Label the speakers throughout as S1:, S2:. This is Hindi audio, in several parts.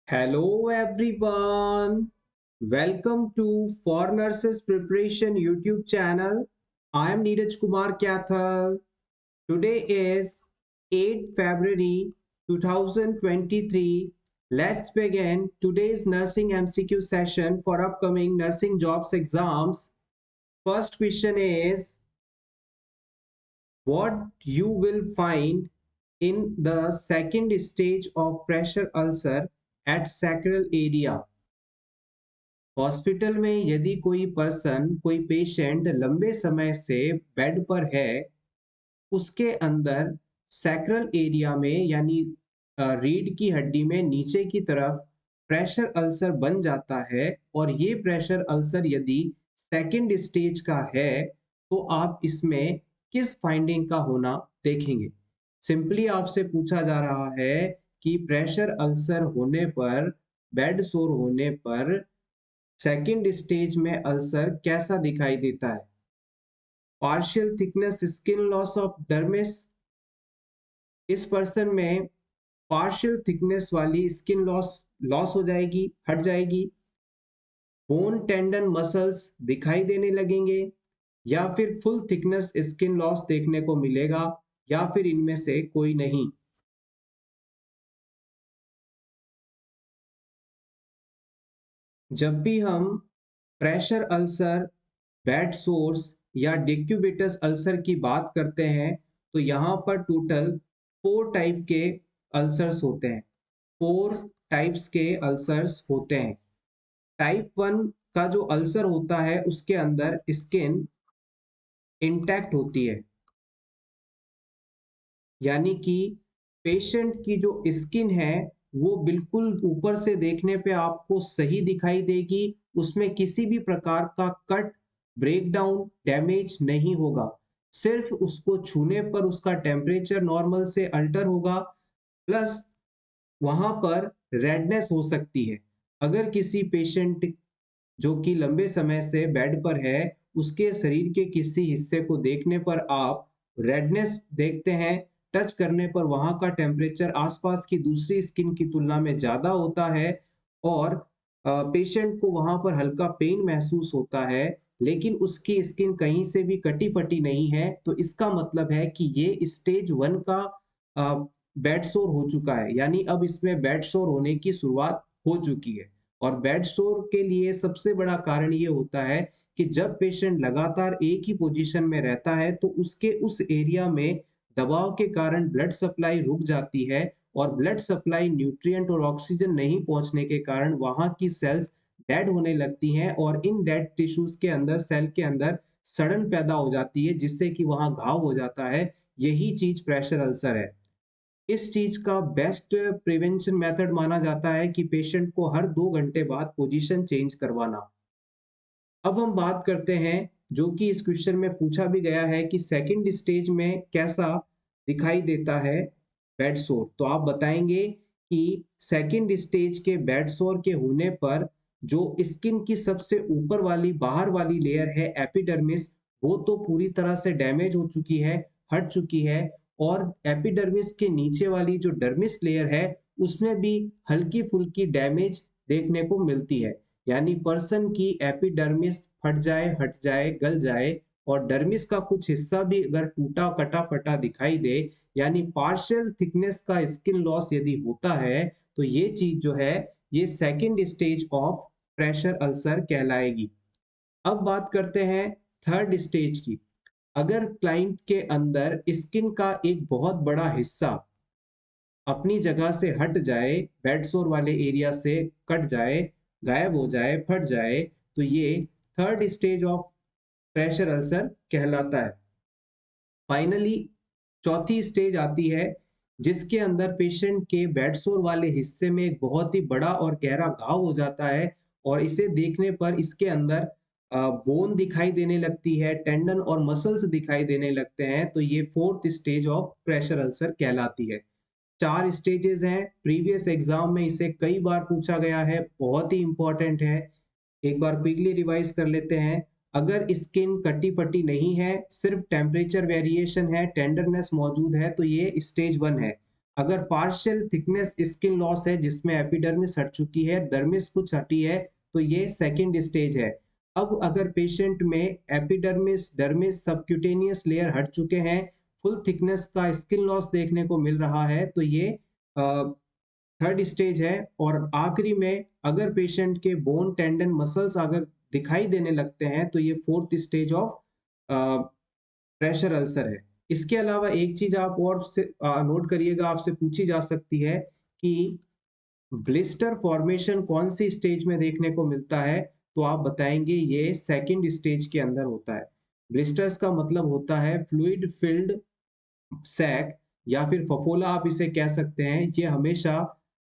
S1: Hello everyone. Welcome to For Nurses Preparation YouTube channel. I am Neeraj Kumar Kathal. Today is 8 February 2023. Let's begin today's nursing MCQ session for upcoming nursing jobs exams. First question is what you will find in the second stage of pressure ulcer at sacral area. Hospital में यदि कोई पेशेंट लंबे समय से बेड पर है, उसके अंदर सैक्रल एरिया में यानी रीढ़ की हड्डी में नीचे की तरफ प्रेशर अल्सर बन जाता है और ये प्रेशर अल्सर यदि सेकंड स्टेज का है तो आप इसमें किस फाइंडिंग का होना देखेंगे। सिंपली आपसे पूछा जा रहा है कि प्रेशर अल्सर होने पर, बेड सोर होने पर सेकंड स्टेज में अल्सर कैसा दिखाई देता है। Partial thickness skin loss of dermis, इस पर्सन में पार्शियल थिकनेस वाली स्किन लॉस हो जाएगी, हट जाएगी। बोन टेंडन मसल्स दिखाई देने लगेंगे या फिर फुल थिकनेस स्किन लॉस देखने को मिलेगा या फिर इनमें से कोई नहीं। जब भी हम प्रेशर अल्सर, बेड सोर्स या डिक्यूबिटस अल्सर की बात करते हैं तो यहाँ पर टोटल 4 टाइप के अल्सर्स होते हैं। 4 टाइप्स के अल्सर्स होते हैं। टाइप 1 का जो अल्सर होता है उसके अंदर स्किन इंटैक्ट होती है, यानी कि पेशेंट की जो स्किन है वो बिल्कुल ऊपर से देखने पे आपको सही दिखाई देगी, उसमें किसी भी प्रकार का कट, ब्रेकडाउन, डैमेज नहीं होगा। सिर्फ उसको छूने पर उसका टेम्परेचर नॉर्मल से अल्टर होगा, प्लस वहां पर रेडनेस हो सकती है। अगर किसी पेशेंट जो कि लंबे समय से बेड पर है, उसके शरीर के किसी हिस्से को देखने पर आप रेडनेस देखते हैं, टच करने पर वहां का टेम्परेचर आसपास की दूसरी स्किन की तुलना में ज्यादा होता है और पेशेंट को वहां पर हल्का पेन महसूस होता है, लेकिन उसकी स्किन कहीं से भी कटी फटी नहीं है, तो इसका मतलब है कि ये स्टेज 1 का बेड सोर हो चुका है, यानी अब इसमें बेड सोर होने की शुरुआत हो चुकी है। और बेड सोर के लिए सबसे बड़ा कारण ये होता है कि जब पेशेंट लगातार एक ही पोजीशन में रहता है तो उसके उस एरिया में दबाव के कारण ब्लड सप्लाई रुक जाती है और ब्लड सप्लाई न्यूट्रिएंट और ऑक्सीजन नहीं पहुंचने के कारण वहां की सेल्स डेड होने लगती हैं और इन डेड टिश्यूज के अंदर, सेल के अंदर सड़न पैदा हो जाती है जिससे कि वहां घाव हो जाता है। यही चीज प्रेशर अल्सर है। इस चीज का बेस्ट प्रिवेंशन मेथड माना जाता है कि पेशेंट को हर 2 घंटे बाद पोजीशन चेंज करवाना। अब हम बात करते हैं जो कि इस क्वेश्चन में पूछा भी गया है कि सेकंड स्टेज में कैसा दिखाई देता है बेड सोर। तो आप बताएंगे कि सेकंड स्टेज के बेड सोर के होने पर जो स्किन की सबसे ऊपर वाली बाहर वाली लेयर है एपिडर्मिस, वो तो पूरी तरह से डैमेज हो चुकी है, हट चुकी है। और एपिडर्मिस के नीचे वाली जो डर्मिस लेयर है उसमें भी हल्की फुल्की डैमेज देखने को मिलती है, यानी पर्सन की एपिडर्मिस फट जाए, हट जाए, गल जाए और डर्मिस का कुछ हिस्सा भी अगर टूटा कटा फटा दिखाई दे, यानी पार्शियल थिकनेस का स्किन लॉस यदि होता है, तो ये चीज जो है ये second stage of pressure ulcer कहलाएगी। अब बात करते हैं थर्ड स्टेज की। अगर क्लाइंट के अंदर स्किन का एक बहुत बड़ा हिस्सा अपनी जगह से हट जाए, बेड सोर वाले एरिया से कट जाए, गायब हो जाए, फट जाए, तो ये third stage of pressure ulcer कहलाता है। फाइनली चौथी स्टेज आती है जिसके अंदर पेशेंट के बेड सोर वाले हिस्से में एक बहुत ही बड़ा और गहरा घाव हो जाता है और इसे देखने पर इसके अंदर बोन दिखाई देने लगती है, टेंडन और मसल्स दिखाई देने लगते हैं, तो ये fourth stage of pressure ulcer कहलाती है। 4 स्टेजेस हैं, प्रीवियस एग्जाम में इसे कई बार पूछा गया है, बहुत ही इंपॉर्टेंट है। एक बार क्विकली रिवाइज कर लेते हैं। अगर स्किन कटी फटी नहीं है, सिर्फ टेम्परेचर वेरिएशन है, टेंडरनेस मौजूद है, तो ये स्टेज 1 है। अगर पार्शियल थिकनेस स्किन लॉस है जिसमें एपिडर्मिस हट चुकी है, डर्मिस कुछ हटी है, तो ये सेकेंड स्टेज है। अब अगर पेशेंट में एपिडर्मिस, डर्मिस, सबक्यूटेनियस लेयर हट चुके हैं, फुल थिकनेस का स्किन लॉस देखने को मिल रहा है, तो ये थर्ड स्टेज है। और आखिरी में अगर पेशेंट के बोन, टेंडन, मसल्स अगर दिखाई देने लगते हैं, तो ये fourth stage of pressure ulcer है। इसके अलावा एक चीज आप और से नोट करिएगा, आपसे पूछी जा सकती है कि ब्लिस्टर फॉर्मेशन कौन सी स्टेज में देखने को मिलता है, तो आप बताएंगे ये सेकंड स्टेज के अंदर होता है। ब्लिस्टर्स का मतलब होता है फ्लूइड फिल्ड सैक, या फिर फफोला आप इसे कह सकते हैं। ये हमेशा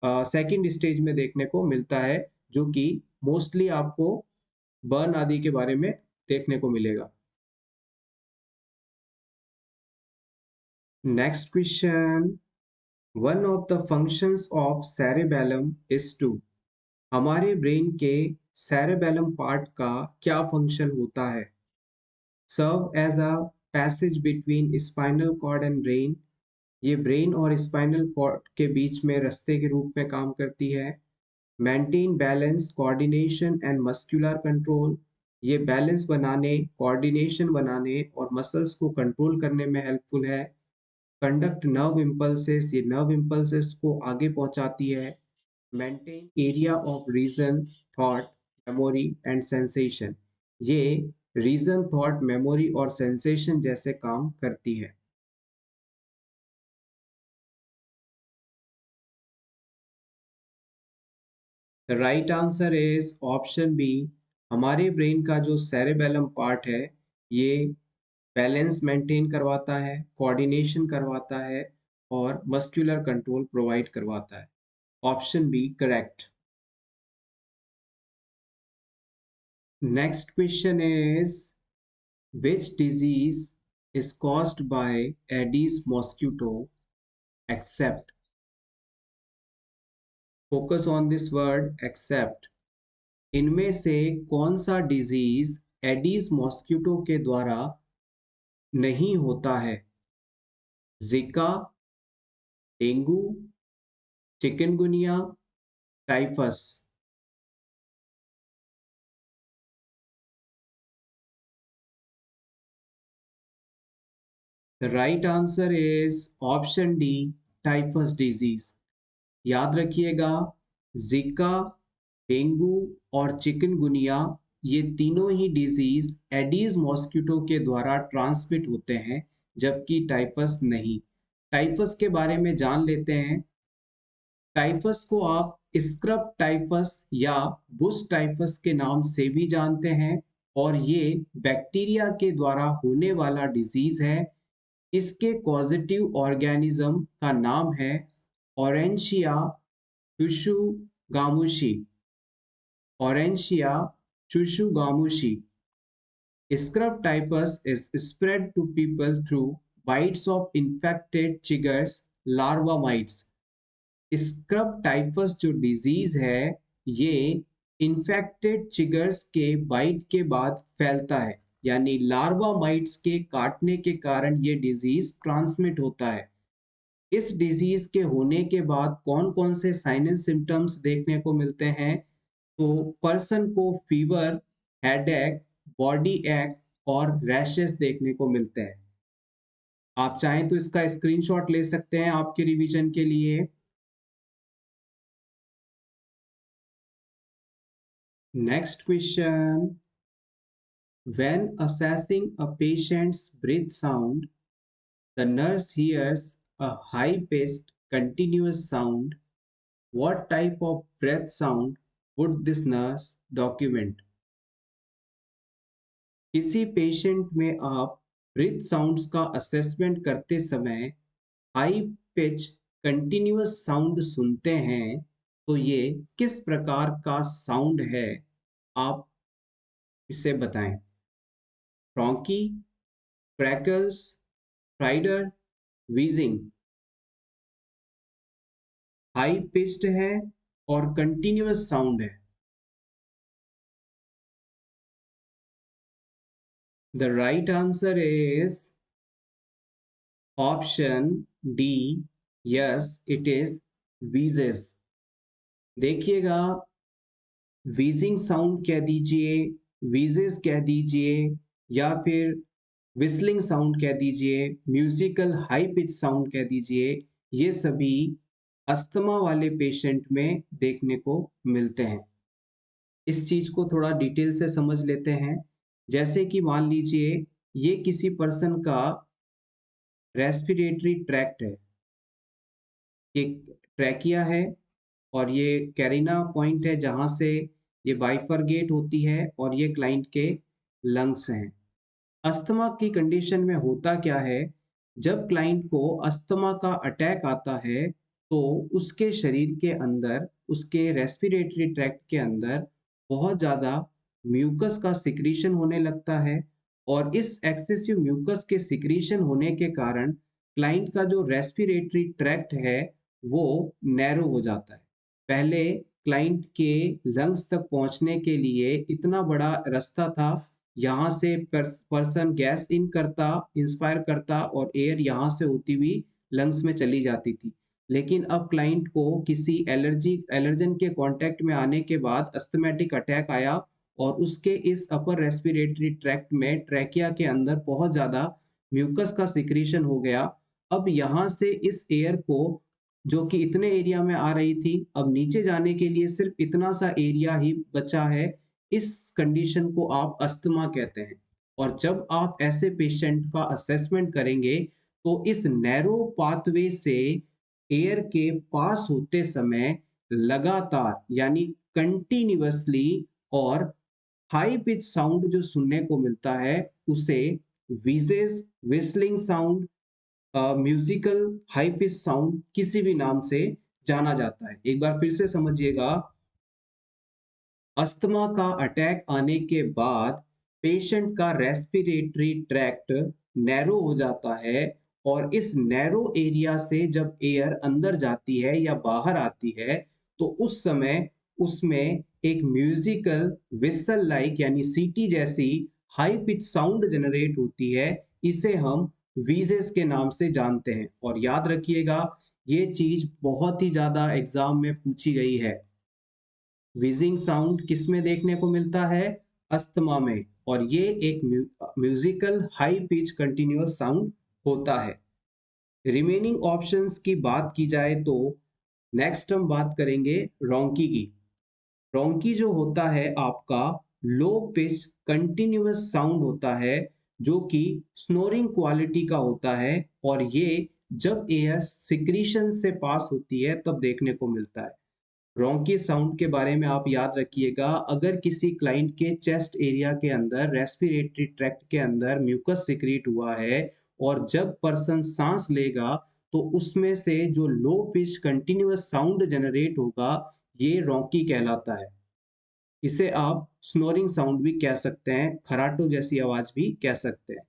S1: सेकंड स्टेज में देखने को मिलता है, जो कि मोस्टली आपको बर्न आदि के बारे में देखने को मिलेगा। Next question, one of the functions of cerebellum is to, हमारे ब्रेन के सेरेबेलम पार्ट का क्या फंक्शन होता है? Serve as a passage between spinal cord and brain, ये ब्रेन और स्पाइनल कॉर्ड के बीच में रास्ते के रूप में काम करती है। Maintain balance, coordination and muscular control, ये बैलेंस बनाने, कोऑर्डिनेशन बनाने और मसल्स को कंट्रोल करने में हेल्पफुल है। कंडक्ट नर्व इम्पल्सेस, ये नर्व इम्पल्सेस को आगे पहुंचाती है। Maintain area of reason, thought, memory and sensation, ये रीजन, थॉट, मेमोरी और सेंसेशन जैसे काम करती है। The right answer is option B. हमारे ब्रेन का जो सेरेबेलम पार्ट है, ये बैलेंस मेंटेन करवाता है, कोऑर्डिनेशन करवाता है और मस्कुलर कंट्रोल प्रोवाइड करवाता है। Option B correct. Next question is, which disease is caused by Aedes mosquito except, focus on this word except, इनमें से कौन सा डिजीज एडीज मॉस्किटो के द्वारा नहीं होता है? जिका, dengue, chikungunya, typhus. The right answer is option D, typhus disease. याद रखिएगा, जिका, डेंगू और चिकनगुनिया, ये तीनों ही डिजीज एडीज मॉस्किटो के द्वारा ट्रांसमिट होते हैं, जबकि टाइफस नहीं। टाइफस के बारे में जान लेते हैं। टाइफस को आप स्क्रब टाइफस या बुश टाइफस के नाम से भी जानते हैं, और ये बैक्टीरिया के द्वारा होने वाला डिजीज है। इसके कॉजेटिव ऑर्गेनिज्म का नाम है ऑरेंशिया शुशुगामुशी। ऑरेंशिया शुशुगामुशी। Scrub typhus is spread to people through bites of infected chiggers, larva mites. Scrub typhus जो डिजीज है, ये इन्फेक्टेड चिगर्स के बाइट के बाद फैलता है, यानी लार्वा माइट्स के काटने के कारण ये डिजीज ट्रांसमिट होता है। इस डिजीज के होने के बाद कौन कौन से साइन एंड सिम्टम्स देखने को मिलते हैं? तो पर्सन को फीवर, हेडेक, बॉडी एक और रैशेस देखने को मिलते हैं। आप चाहें तो इसका स्क्रीनशॉट ले सकते हैं आपके रिवीजन के लिए। Next question, when assessing a patient's breath sound, the nurse hears a high-pitched continuous sound. What type of breath sound would this nurse document? किसी पेशेंट में आप ब्रीथ साउंड्स का असेसमेंट करते समय हाई पिच कंटिन्यूअस साउंड सुनते हैं, तो ये किस प्रकार का साउंड है, आप इसे बताएं। फ्रॉन्की, क्रैकल्स, स्ट्राइडर, व्हीजिंग। हाई पिच्ड है और कंटिन्यूअस साउंड है। The right answer is option D, yes it is VJs. देखिएगा, वीजिंग साउंड कह दीजिए, वीजेस कह दीजिए, या फिर विस्लिंग साउंड कह दीजिए, म्यूजिकल हाई पिच साउंड कह दीजिए, ये सभी अस्थमा वाले पेशेंट में देखने को मिलते हैं। इस चीज को थोड़ा डिटेल से समझ लेते हैं। जैसे कि मान लीजिए ये किसी पर्सन का रेस्पिरेटरी ट्रैक्ट है, ये ट्रैकिया है, और ये कैरिना पॉइंट है जहां से ये बाइफरगेट होती है, और ये क्लाइंट के लंग्स हैं। अस्थमा की कंडीशन में होता क्या है, जब क्लाइंट को अस्थमा का अटैक आता है तो उसके शरीर के अंदर, उसके रेस्पिरेटरी ट्रैक्ट के अंदर बहुत ज़्यादा म्यूकस का सिक्रीशन होने लगता है, और इस एक्सेसिव म्यूकस के सिक्रीशन होने के कारण क्लाइंट का जो रेस्पिरेटरी ट्रैक्ट है वो नैरो हो जाता है। पहले क्लाइंट के लंग्स तक पहुंचने के लिए इतना बड़ा रास्ता था, यहाँ से पर्सन गैस इन करता, इंस्पायर करता, और एयर यहाँ से होती हुई लंग्स में चली जाती थी। लेकिन अब क्लाइंट को किसी एलर्जन के कांटेक्ट में आने के बाद अस्थमैटिक अटैक आया, और उसके इस अपर रेस्पिरेटरी ट्रैक्ट में, ट्रैकिया के अंदर बहुत ज़्यादा म्यूकस का सिक्रीशन हो गया। अब यहाँ से इस एयर को, जो कि इतने एरिया में आ रही थी, अब नीचे जाने के लिए सिर्फ इतना सा एरिया ही बचा है। इस कंडीशन को आप अस्थमा कहते हैं। और जब आप ऐसे पेशेंट का असेसमेंट करेंगे तो इस नैरो पाथवे से एयर के पास होते समय लगातार, यानी कंटिन्यूअसली, और हाई पिच साउंड जो सुनने को मिलता है उसे wages, whistling sound, musical high pitch sound, किसी भी नाम से जाना जाता है। एक बार फिर से समझिएगा, अस्थमा का अटैक आने के बाद पेशेंट का रेस्पिरेटरी ट्रैक्ट नैरो हो जाता है, और इस नैरो एरिया से जब एयर अंदर जाती है या बाहर आती है तो उस समय उसमें एक म्यूजिकल विसल लाइक, यानी सीटी जैसी हाई पिच साउंड जनरेट होती है। इसे हम वीजेस के नाम से जानते हैं। और याद रखिएगा, ये चीज बहुत ही ज्यादा एग्जाम में पूछी गई है। विजिंग साउंड किस में देखने को मिलता है? अस्थमा में। और ये एक musical high pitch continuous sound होता है। रिमेनिंग ऑप्शंस की बात की जाए तो नेक्स्ट हम बात करेंगे रोंकी की। रोंकी जो होता है आपका लो पिच कंटिन्यूअस साउंड होता है, जो कि स्नोरिंग क्वालिटी का होता है, और ये जब एयर सिक्रीशन से पास होती है तब देखने को मिलता है। रोंकी साउंड के बारे में आप याद रखिएगा, अगर किसी क्लाइंट के चेस्ट एरिया के अंदर, रेस्पिरेटरी ट्रैक्ट के अंदर म्यूकस सिक्रीट हुआ है, और जब पर्सन सांस लेगा तो उसमें से जो low pitch continuous sound generate होगा, ये रोंकी कहलाता है। इसे आप स्नोरिंग साउंड भी कह सकते हैं, खराटो जैसी आवाज भी कह सकते हैं।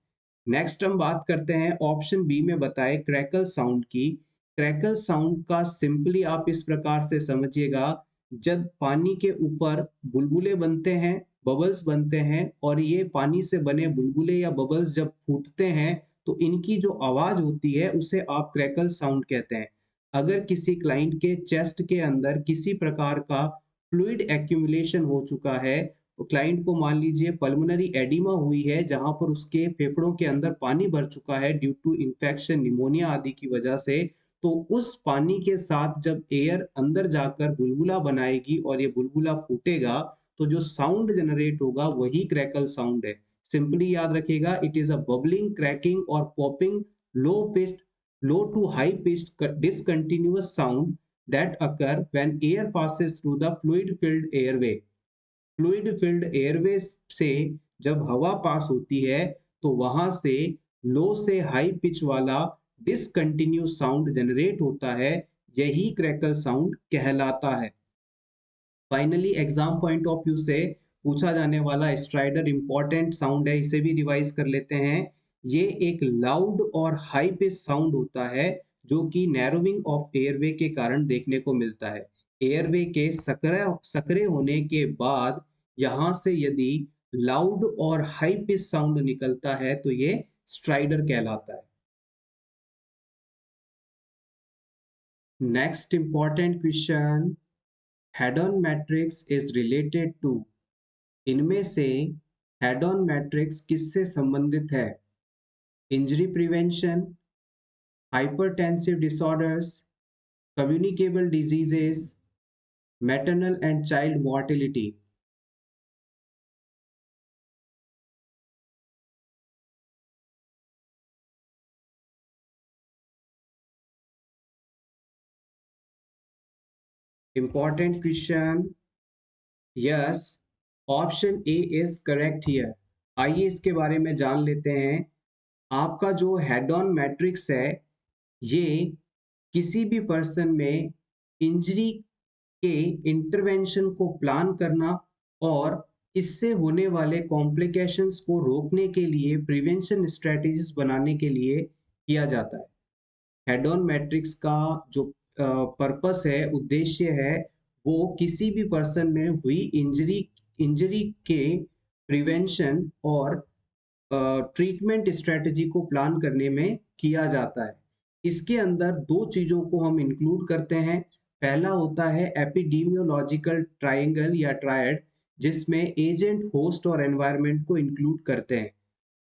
S1: नेक्स्ट हम बात करते हैं ऑप्शन बी में बताए क्रैकल साउंड की। क्रैकल साउंड का सिंपली आप इस प्रकार से समझिएगा, जब पानी के ऊपर बुलबुले बनते हैं, बबल्स बनते हैं, और ये पानी से बने बुलबुले या बबल्स जब फूटते हैं तो इनकी जो आवाज होती है उसे आप क्रैकल साउंड कहते हैं। अगर किसी क्लाइंट के चेस्ट के अंदर किसी प्रकार का फ्लूइड एक्यूमुलेशन हो चुका है, तो क्लाइंट को मान लीजिए पल्मोनरी एडिमा हुई है, जहां पर उसके फेफड़ों के अंदर पानी भर चुका है ड्यू टू इन्फेक्शन, निमोनिया आदि की वजह से, तो उस पानी के साथ जब एयर अंदर जाकर बुलबुला बनाएगी और ये बुलबुला फूटेगा, तो जो साउंड जनरेट होगा वही क्रैकल साउंड है। सिंपली याद रखिएगा, it is a bubbling, crackling और popping low pitched, low to high pitched discontinuous sound that occur when air passes through the fluid filled airway. Fluid filled airway से जब हवा पास होती है तो वहां से लो से हाई पिच वाला डिसकंटिन्यू साउंड जनरेट होता है, यही क्रैकल साउंड कहलाता है। Finally exam point of view से पूछा जाने वाला स्ट्राइडर इंपॉर्टेंट साउंड है, इसे भी रिवाइज कर लेते हैं। ये एक लाउड और हाई पिच साउंड होता है, जो कि नैरोविंग ऑफ एयरवे के कारण देखने को मिलता है। एयरवे के सकरे होने के बाद यहाँ से यदि लाउड और हाई पिच साउंड निकलता है तो ये स्ट्राइडर कहलाता है। Next important question, Haddon matrix is related to, इनमें से हेड ऑन मैट्रिक्स किससे संबंधित है? Injury prevention, hypertensive disorders, communicable diseases, maternal and child mortality. Important question, yes, option A is correct here. आइए इसके बारे में जान लेते हैं। आपका जो हेड ऑन मैट्रिक्स है, ये किसी भी पर्सन में इंजरी के इंटरवेंशन को प्लान करना और इससे होने वाले कॉम्प्लिकेशंस को रोकने के लिए प्रिवेंशन स्ट्रेटजीज बनाने के लिए किया जाता है। हेड ऑन मैट्रिक्स का जो पर्पस है, उद्देश्य है, वो किसी भी पर्सन में हुई इंजरी के प्रिवेंशन और ट्रीटमेंट स्ट्रेटजी को प्लान करने में किया जाता है। इसके अंदर दो चीजों को हम इंक्लूड करते हैं। पहला होता है एपिडेमियोलॉजिकल ट्रायंगल या ट्रायड, जिसमें एजेंट, होस्ट और एनवायरनमेंट को इंक्लूड करते हैं।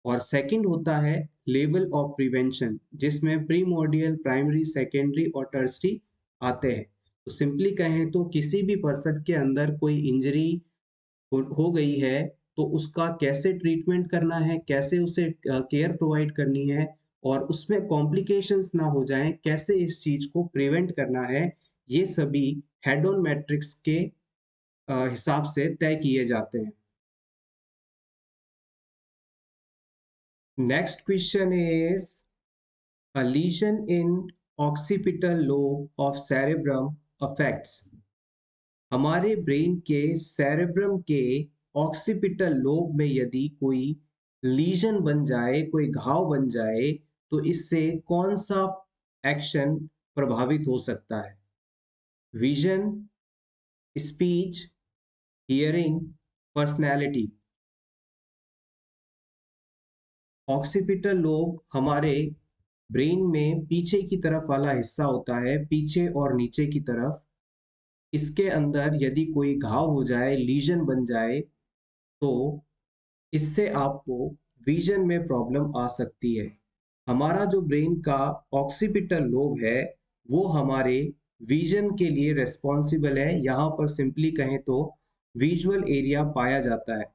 S1: और सेकंड होता है लेवल ऑफ प्रिवेंशन, जिसमें प्रीमोर्डियल, प्राइमरी, सेकेंडरी और टर्सरी आते हैं। तो सिंपली कहें तो किसी भी पर्सन के अंदर कोई इंजरी हो गई है तो उसका कैसे ट्रीटमेंट करना है, कैसे उसे केयर प्रोवाइड करनी है और उसमें कॉम्प्लिकेशंस ना हो जाएं, कैसे इस चीज को प्रिवेंट करना है, ये सभी हेड ऑन मैट्रिक्स के हिसाब से तय किए जाते हैं। Next question is, a lesion in occipital lobe of cerebrum affects, हमारे ब्रेन के सेरेब्रम के ऑक्सीपिटल लोब में यदि कोई लीजन बन जाए, कोई घाव बन जाए, तो इससे कौन सा एक्शन प्रभावित हो सकता है? Vision, speech, hearing, personality. Occipital lobe हमारे ब्रेन में पीछे की तरफ वाला हिस्सा होता है, पीछे और नीचे की तरफ। इसके अंदर यदि कोई घाव हो जाए, लीजन बन जाए, तो इससे आपको विजन में प्रॉब्लम आ सकती है। हमारा जो ब्रेन का ऑक्सीपिटल लोब है, वो हमारे विजन के लिए रिस्पॉन्सिबल है। यहाँ पर सिंपली कहें तो विजुअल एरिया पाया जाता है।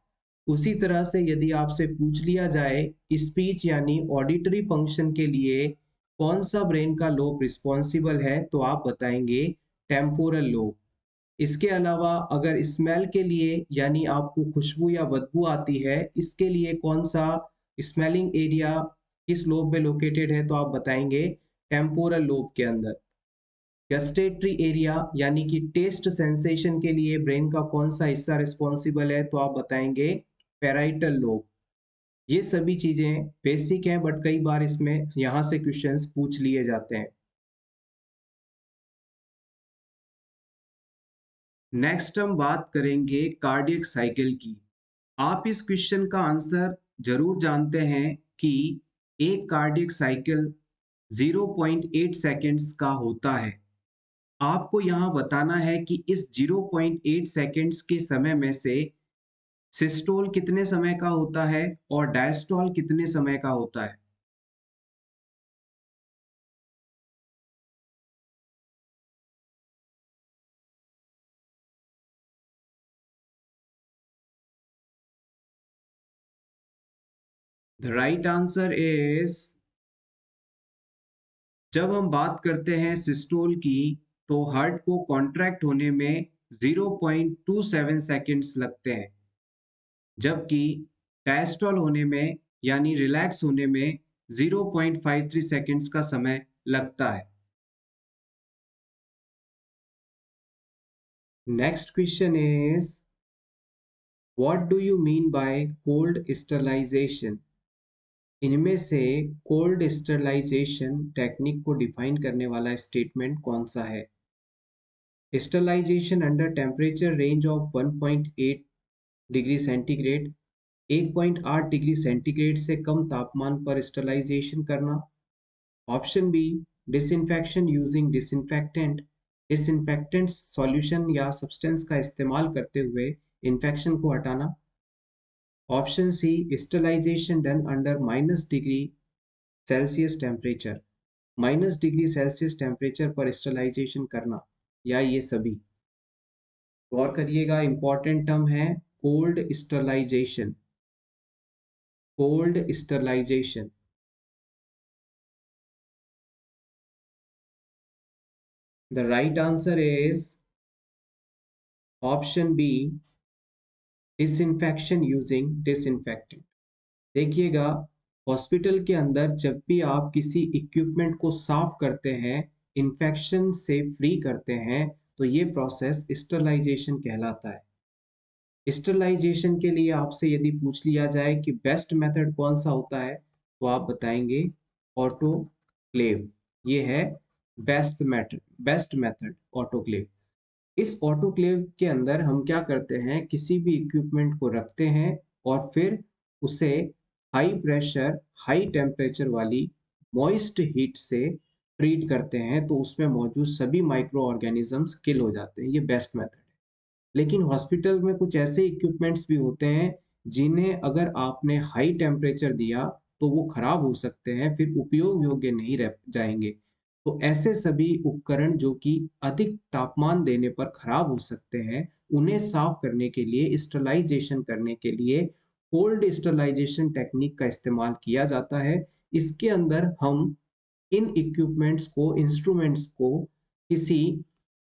S1: उसी तरह से यदि आपसे पूछ लिया जाए स्पीच यानी ऑडिटरी फंक्शन के लिए कौन सा ब्रेन का लोब रिस्पॉन्सिबल है, तो आप बताएंगे टेम्पोरल लोब। इसके अलावा अगर स्मेल के लिए यानी आपको खुशबू या बदबू आती है, इसके लिए कौन सा स्मेलिंग एरिया किस लोब में लोकेटेड है, तो आप बताएंगे टेम्पोरल लोब के अंदर। गस्टेटरी एरिया यानी कि टेस्ट सेंसेशन के लिए ब्रेन का कौन सा हिस्सा रिस्पॉन्सिबल है, तो आप बताएंगे पैराइटल लोब। ये सभी चीजें बेसिक हैं, बट कई बार इसमें यहाँ से क्वेश्चंस पूछ लिए जाते हैं। नेक्स्ट हम बात करेंगे कार्डियक साइकिल की। आप इस क्वेश्चन का आंसर जरूर जानते हैं कि एक कार्डियक साइकिल 0.8 सेकेंड्स का होता है। आपको यहाँ बताना है कि इस 0.8 सेकेंड्स के समय में से सिस्टोल कितने समय का होता है और डायस्टोल कितने समय का होता है। द राइट आंसर इज, जब हम बात करते हैं सिस्टोल की, तो हार्ट को कॉन्ट्रैक्ट होने में 0.27 सेकेंड्स लगते हैं, जबकि डायस्टोल होने में यानी रिलैक्स होने में 0.53 सेकेंड्स का समय लगता है। Next question is, what do you mean by cold sterilisation? इनमें से कोल्ड स्टरलाइजेशन टेक्निक को डिफाइन करने वाला स्टेटमेंट कौन सा है? Sterilisation under temperature range of 1.8 degree centigrade, 1.8 degree centigrade से कम तापमान पर स्टरलाइजेशन करना। Option B, disinfection using disinfectant, disinfectant solution या सब्सटेंस का इस्तेमाल करते हुए इन्फेक्शन को हटाना। Option C, sterilisation done under -degree Celsius temperature, -degree Celsius temperature पर स्टरलाइजेशन करना, या ये सभी। गौर करिएगा, इंपॉर्टेंट टर्म है cold sterilisation, cold sterilisation. The right answer is option B, disinfection using disinfectant. देखिएगा, हॉस्पिटल के अंदर जब भी आप किसी इक्विपमेंट को साफ करते हैं, इन्फेक्शन से फ्री करते हैं, तो ये प्रोसेस स्टरलाइजेशन कहलाता है। स्टरलाइजेशन के लिए आपसे यदि पूछ लिया जाए कि बेस्ट मेथड कौन सा होता है, तो आप बताएंगे ऑटोक्लेव। ये है बेस्ट मेथड ऑटोक्लेव। इस ऑटोक्लेव के अंदर हम क्या करते हैं, किसी भी इक्विपमेंट को रखते हैं और फिर उसे हाई प्रेशर हाई टेम्परेचर वाली मॉइस्ट हीट से ट्रीट करते हैं, तो उसमें मौजूद सभी माइक्रो ऑर्गेनिजम्स किल हो जाते हैं। ये बेस्ट मेथड है। लेकिन हॉस्पिटल में कुछ ऐसे इक्विपमेंट्स भी होते हैं जिन्हें अगर आपने हाई टेम्परेचर दिया तो वो खराब हो सकते हैं, फिर उपयोग योग्य नहीं रह जाएंगे। तो ऐसे सभी उपकरण जो कि अधिक तापमान देने पर खराब हो सकते हैं, उन्हें साफ करने के लिए, स्टरलाइजेशन करने के लिए कोल्ड स्टरलाइजेशन टेक्निक का इस्तेमाल किया जाता है। इसके अंदर हम इन इक्विपमेंट्स को, इंस्ट्रूमेंट्स को किसी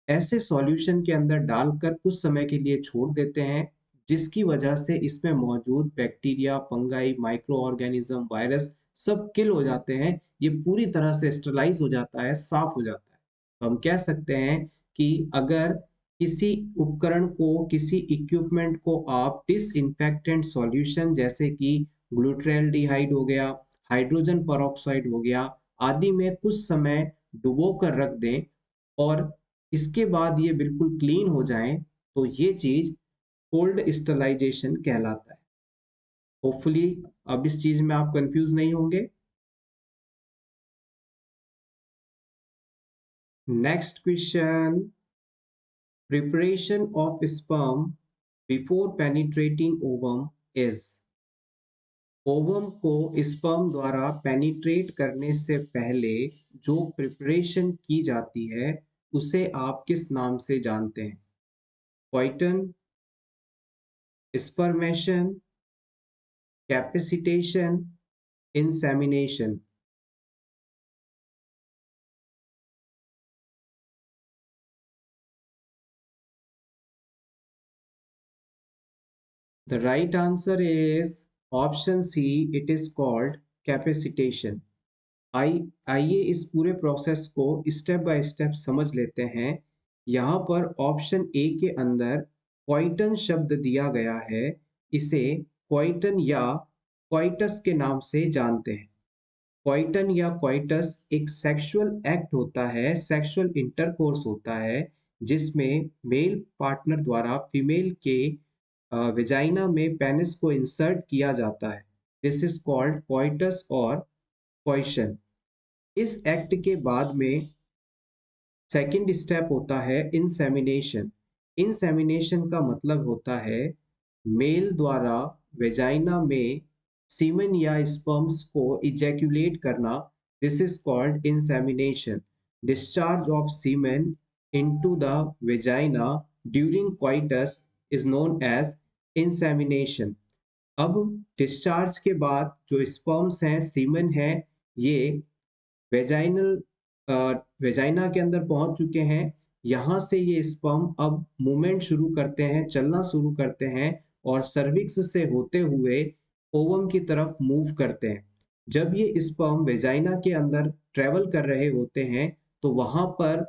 S1: ऐसे सॉल्यूशन के अंदर डालकर कुछ समय के लिए छोड़ देते हैं, जिसकी वजह से इसमें मौजूद bacteria, fungi, micro organism, virus सब किल हो जाते हैं। ये पूरी तरह से स्टरलाइज हो जाता है, साफ हो जाता है। तो हम कह सकते हैं कि अगर किसी उपकरण को, किसी इक्विपमेंट को आप डिसइंफेक्टेंट सॉल्यूशन जैसे कि ग्लूट्रेल्डिहाइड हो गया, हाइड्रोजन पेरोक्साइड हो गया आदि में कुछ समय डुबो कर रख दें और इसके बाद ये बिल्कुल क्लीन हो जाएं, तो ये चीज कोल्ड स्टरलाइजेशन कहलाता है। होपफुली अब इस चीज में आप कंफ्यूज नहीं होंगे। Next question, preparation of sperm before penetrating ovum is. Ovum को स्पर्म द्वारा पेनिट्रेट करने से पहले जो प्रिपरेशन की जाती है, उसे आप किस नाम से जानते हैं? Coition, spermation, capacitation, insemination. The right answer is option C. It is called capacitation. आइए इस पूरे प्रोसेस को स्टेप बाय स्टेप समझ लेते हैं। यहाँ पर ऑप्शन ए के अंदर क्वाइटन शब्द दिया गया है। इसे क्वाइटन या क्वाइटस के नाम से जानते हैं। क्वाइटन या क्वाइटस एक सेक्सुअल एक्ट होता है, सेक्सुअल इंटरकोर्स होता है, जिसमें मेल पार्टनर द्वारा फीमेल के वेजाइना में पेनिस को इंसर्ट किया जाता है। दिस इज कॉल्ड क्वाइटस और क्वाइशन। इस एक्ट के बाद में सेकंड स्टेप होता है इंसेमिनेशन। इंसेमिनेशन का मतलब होता है मेल द्वारा वेजाइना में सीमेन या स्पर्म्स को इजैक्यूलेट करना। This is called insemination. Discharge of semen into the vagina during coitus is known as insemination. अब डिस्चार्ज के बाद जो स्पर्म्स हैं, सीमेन है, ये वेजाइनल वेजाइना के अंदर पहुंच चुके हैं। यहाँ से ये स्पर्म अब मूवमेंट शुरू करते हैं, चलना शुरू करते हैं और सर्विक्स से होते हुए ओवम की तरफ मूव करते हैं। जब ये स्पर्म वेजाइना के अंदर ट्रेवल कर रहे होते हैं, तो वहां पर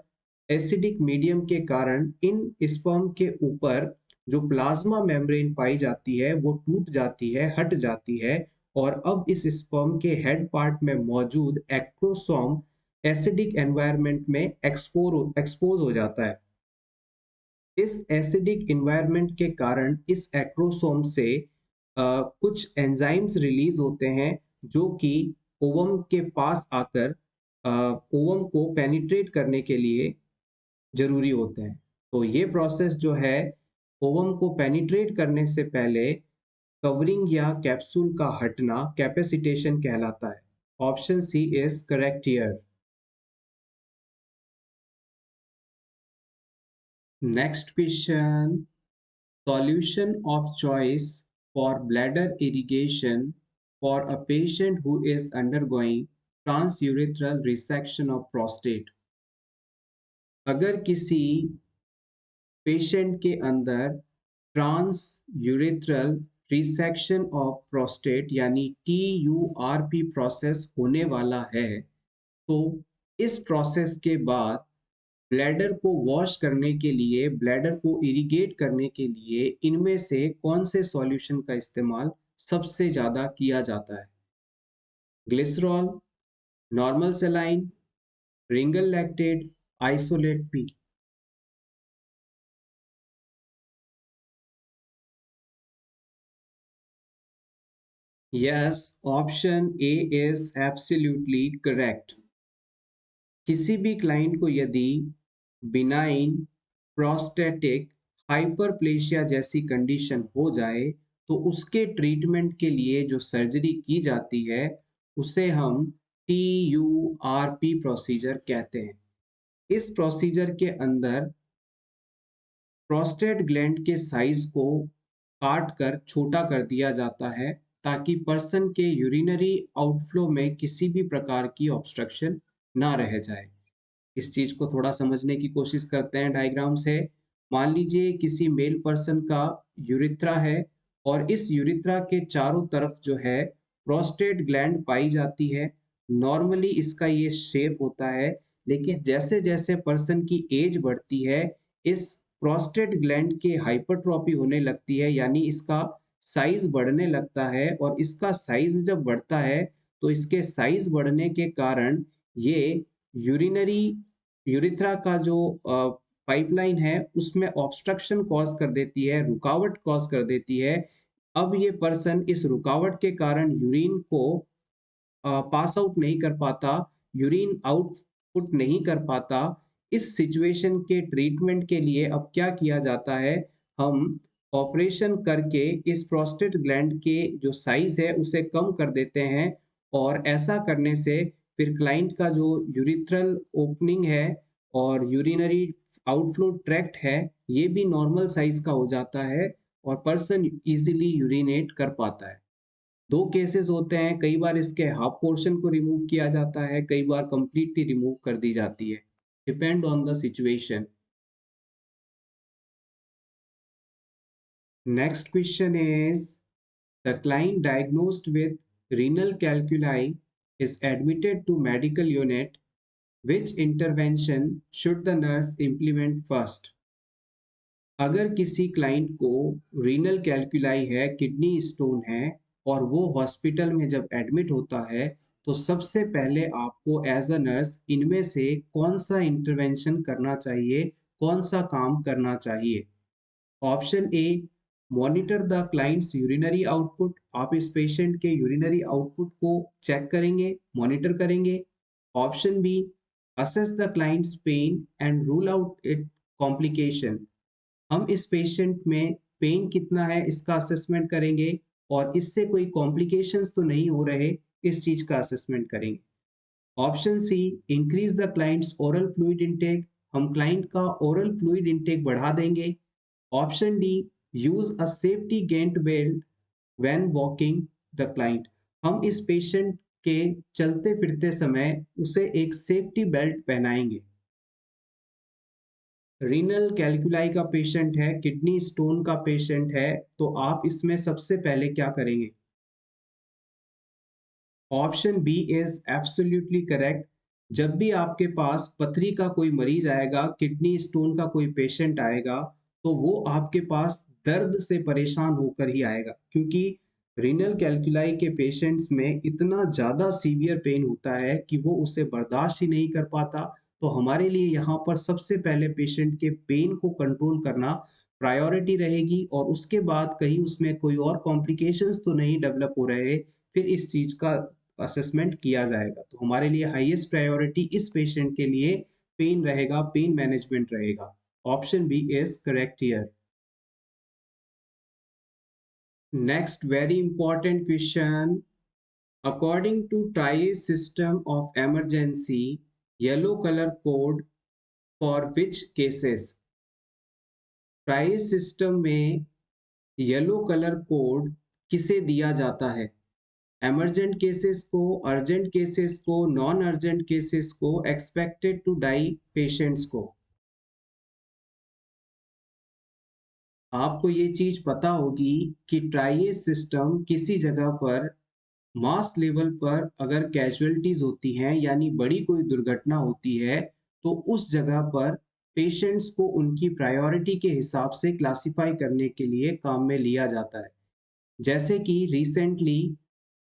S1: एसिडिक मीडियम के कारण इन स्पर्म के ऊपर जो प्लाज्मा मेम्ब्रेन पाई जाती है, वो टूट जाती है, हट जाती है और अब इस स्पर्म के हेड पार्ट में मौजूद एक्रोसोम एसिडिक एनवायरनमेंट में एक्सपोज हो जाता है। इस एसिडिक एनवायरनमेंट के कारण इस एक्रोसोम से कुछ एंजाइम्स रिलीज होते हैं, जो कि ओवम के पास आकर ओवम को पेनिट्रेट करने के लिए जरूरी होते हैं। तो ये प्रोसेस जो है ओवम को पेनिट्रेट करने से पहले कवरिंग या कैप्सूल का हटना कैपेसिटेशन कहलाता है। Option C is correct here. Next question, solution of choice for bladder irrigation for a patient who is undergoing transurethral resection of prostate। अगर किसी पेशेंट के अंदर transurethral resection of prostate यानी TURP प्रोसेस होने वाला है, तो इस प्रोसेस के बाद ब्लैडर को वॉश करने के लिए, ब्लैडर को इरिगेट करने के लिए इनमें से कौन से सॉल्यूशन का इस्तेमाल सबसे ज़्यादा किया जाता है? Glycerol, normal saline, ringer lactate, isolyte P. Yes, option A is absolutely correct. किसी भी क्लाइंट को यदि बिनाइन प्रोस्टेटिक हाइपरप्लेशिया जैसी कंडीशन हो जाए, तो उसके ट्रीटमेंट के लिए जो सर्जरी की जाती है उसे हम TURP प्रोसीजर कहते हैं। इस प्रोसीजर के अंदर प्रोस्टेट ग्लैंड के साइज को काट कर छोटा कर दिया जाता है, ताकि पर्सन के यूरिनरी आउटफ्लो में किसी भी प्रकार की ऑब्स्ट्रक्शन ना रह जाए। इस चीज को थोड़ा समझने की कोशिश करते हैं डायग्राम से। मान लीजिए किसी मेल पर्सन का यूरिथ्रा है और इस यूरिथ्रा के चारों तरफ जो है प्रोस्टेट ग्लैंड पाई जाती है। नॉर्मली इसका ये शेप होता है, लेकिन जैसे जैसे पर्सन की एज बढ़ती है, इस प्रोस्टेट ग्लैंड की हाइपरट्रॉफी होने लगती है, यानी इसका साइज बढ़ने लगता है। और इसका साइज जब बढ़ता है तो इसके साइज बढ़ने के कारण ये यूरिनरी यूरिथ्रा का जो पाइपलाइन है उसमें ऑब्स्ट्रक्शन कॉज कर देती है, रुकावट कॉज कर देती है। अब ये पर्सन इस रुकावट के कारण यूरिन को पास आउट नहीं कर पाता, यूरिन आउटपुट नहीं कर पाता। इस सिचुएशन के ट्रीटमेंट के लिए अब क्या किया जाता है, हम ऑपरेशन करके इस प्रोस्टेट ग्लैंड के जो साइज है उसे कम कर देते हैं। और ऐसा करने से फिर क्लाइंट का जो यूरिथ्रल ओपनिंग है और यूरिनरी आउटफ्लो ट्रैक्ट है, ये भी नॉर्मल साइज का हो जाता है और पर्सन इजीली यूरिनेट कर पाता है। दो केसेस होते हैं, कई बार इसके हाफ पोर्शन को रिमूव किया जाता है, कई बार कंप्लीटली रिमूव कर दी जाती है, depend on the situation. Next question is, the client diagnosed with renal calculi is admitted to medical unit, which intervention should the nurse implement first? अगर किसी क्लाइंट को रीनल कैल्कुलाई है, किडनी स्टोन है, और वो हॉस्पिटल में जब एडमिट होता है, तो सबसे पहले आपको एज अ नर्स इनमें से कौन सा इंटरवेंशन करना चाहिए, कौन सा काम करना चाहिए? Option A, monitor the client's urinary output. आप इस पेशेंट के यूरिनरी आउटपुट को चेक करेंगे, मॉनिटर करेंगे। Option B, assess the client's pain and rule out it complication. हम इस पेशेंट में पेन कितना है इसका असेसमेंट करेंगे और इससे कोई कॉम्प्लिकेशंस तो नहीं हो रहे, इस चीज का असेसमेंट करेंगे। Option C, increase the client's oral fluid intake. हम क्लाइंट का ओरल फ्लूइड इनटेक बढ़ा देंगे। Option D, use a safety gait belt when walking the client. हम इस पेशेंट के चलते फिरते समय उसे एक सेफ्टी बेल्ट पहनाएंगे। रीनल कैल्कुलाई का पेशेंट है, किडनी स्टोन का पेशेंट है, तो आप इसमें सबसे पहले क्या करेंगे? Option B is absolutely correct. जब भी आपके पास पथरी का कोई मरीज आएगा, किडनी स्टोन का कोई पेशेंट आएगा, तो वो आपके पास दर्द से परेशान होकर ही आएगा, क्योंकि रीनल कैल्कुलाई के पेशेंट्स में इतना ज़्यादा सीवियर पेन होता है कि वो उसे बर्दाश्त ही नहीं कर पाता। तो हमारे लिए यहाँ पर सबसे पहले पेशेंट के पेन को कंट्रोल करना प्रायोरिटी रहेगी, और उसके बाद कहीं उसमें कोई और कॉम्प्लिकेशंस तो नहीं डेवलप हो रहे, फिर इस चीज़ का असेसमेंट किया जाएगा। तो हमारे लिए हाईएस्ट प्रायोरिटी इस पेशेंट के लिए पेन रहेगा, पेन मैनेजमेंट रहेगा। Option B is correct here. Next very important question, according to TRIACE system of emergency, yellow color code for which cases? TRIACE system में येलो कलर कोड किसे दिया जाता है? एमरजेंट केसेस को, अर्जेंट केसेस को, नॉन अर्जेंट केसेस को, एक्सपेक्टेड टू डाई पेशेंट्स को? आपको ये चीज पता होगी कि ट्राइएस सिस्टम किसी जगह पर मास लेवल पर अगर कैजुअलिटीज होती हैं यानी बड़ी कोई दुर्घटना होती है तो उस जगह पर पेशेंट्स को उनकी प्रायोरिटी के हिसाब से क्लासिफाई करने के लिए काम में लिया जाता है। जैसे कि रिसेंटली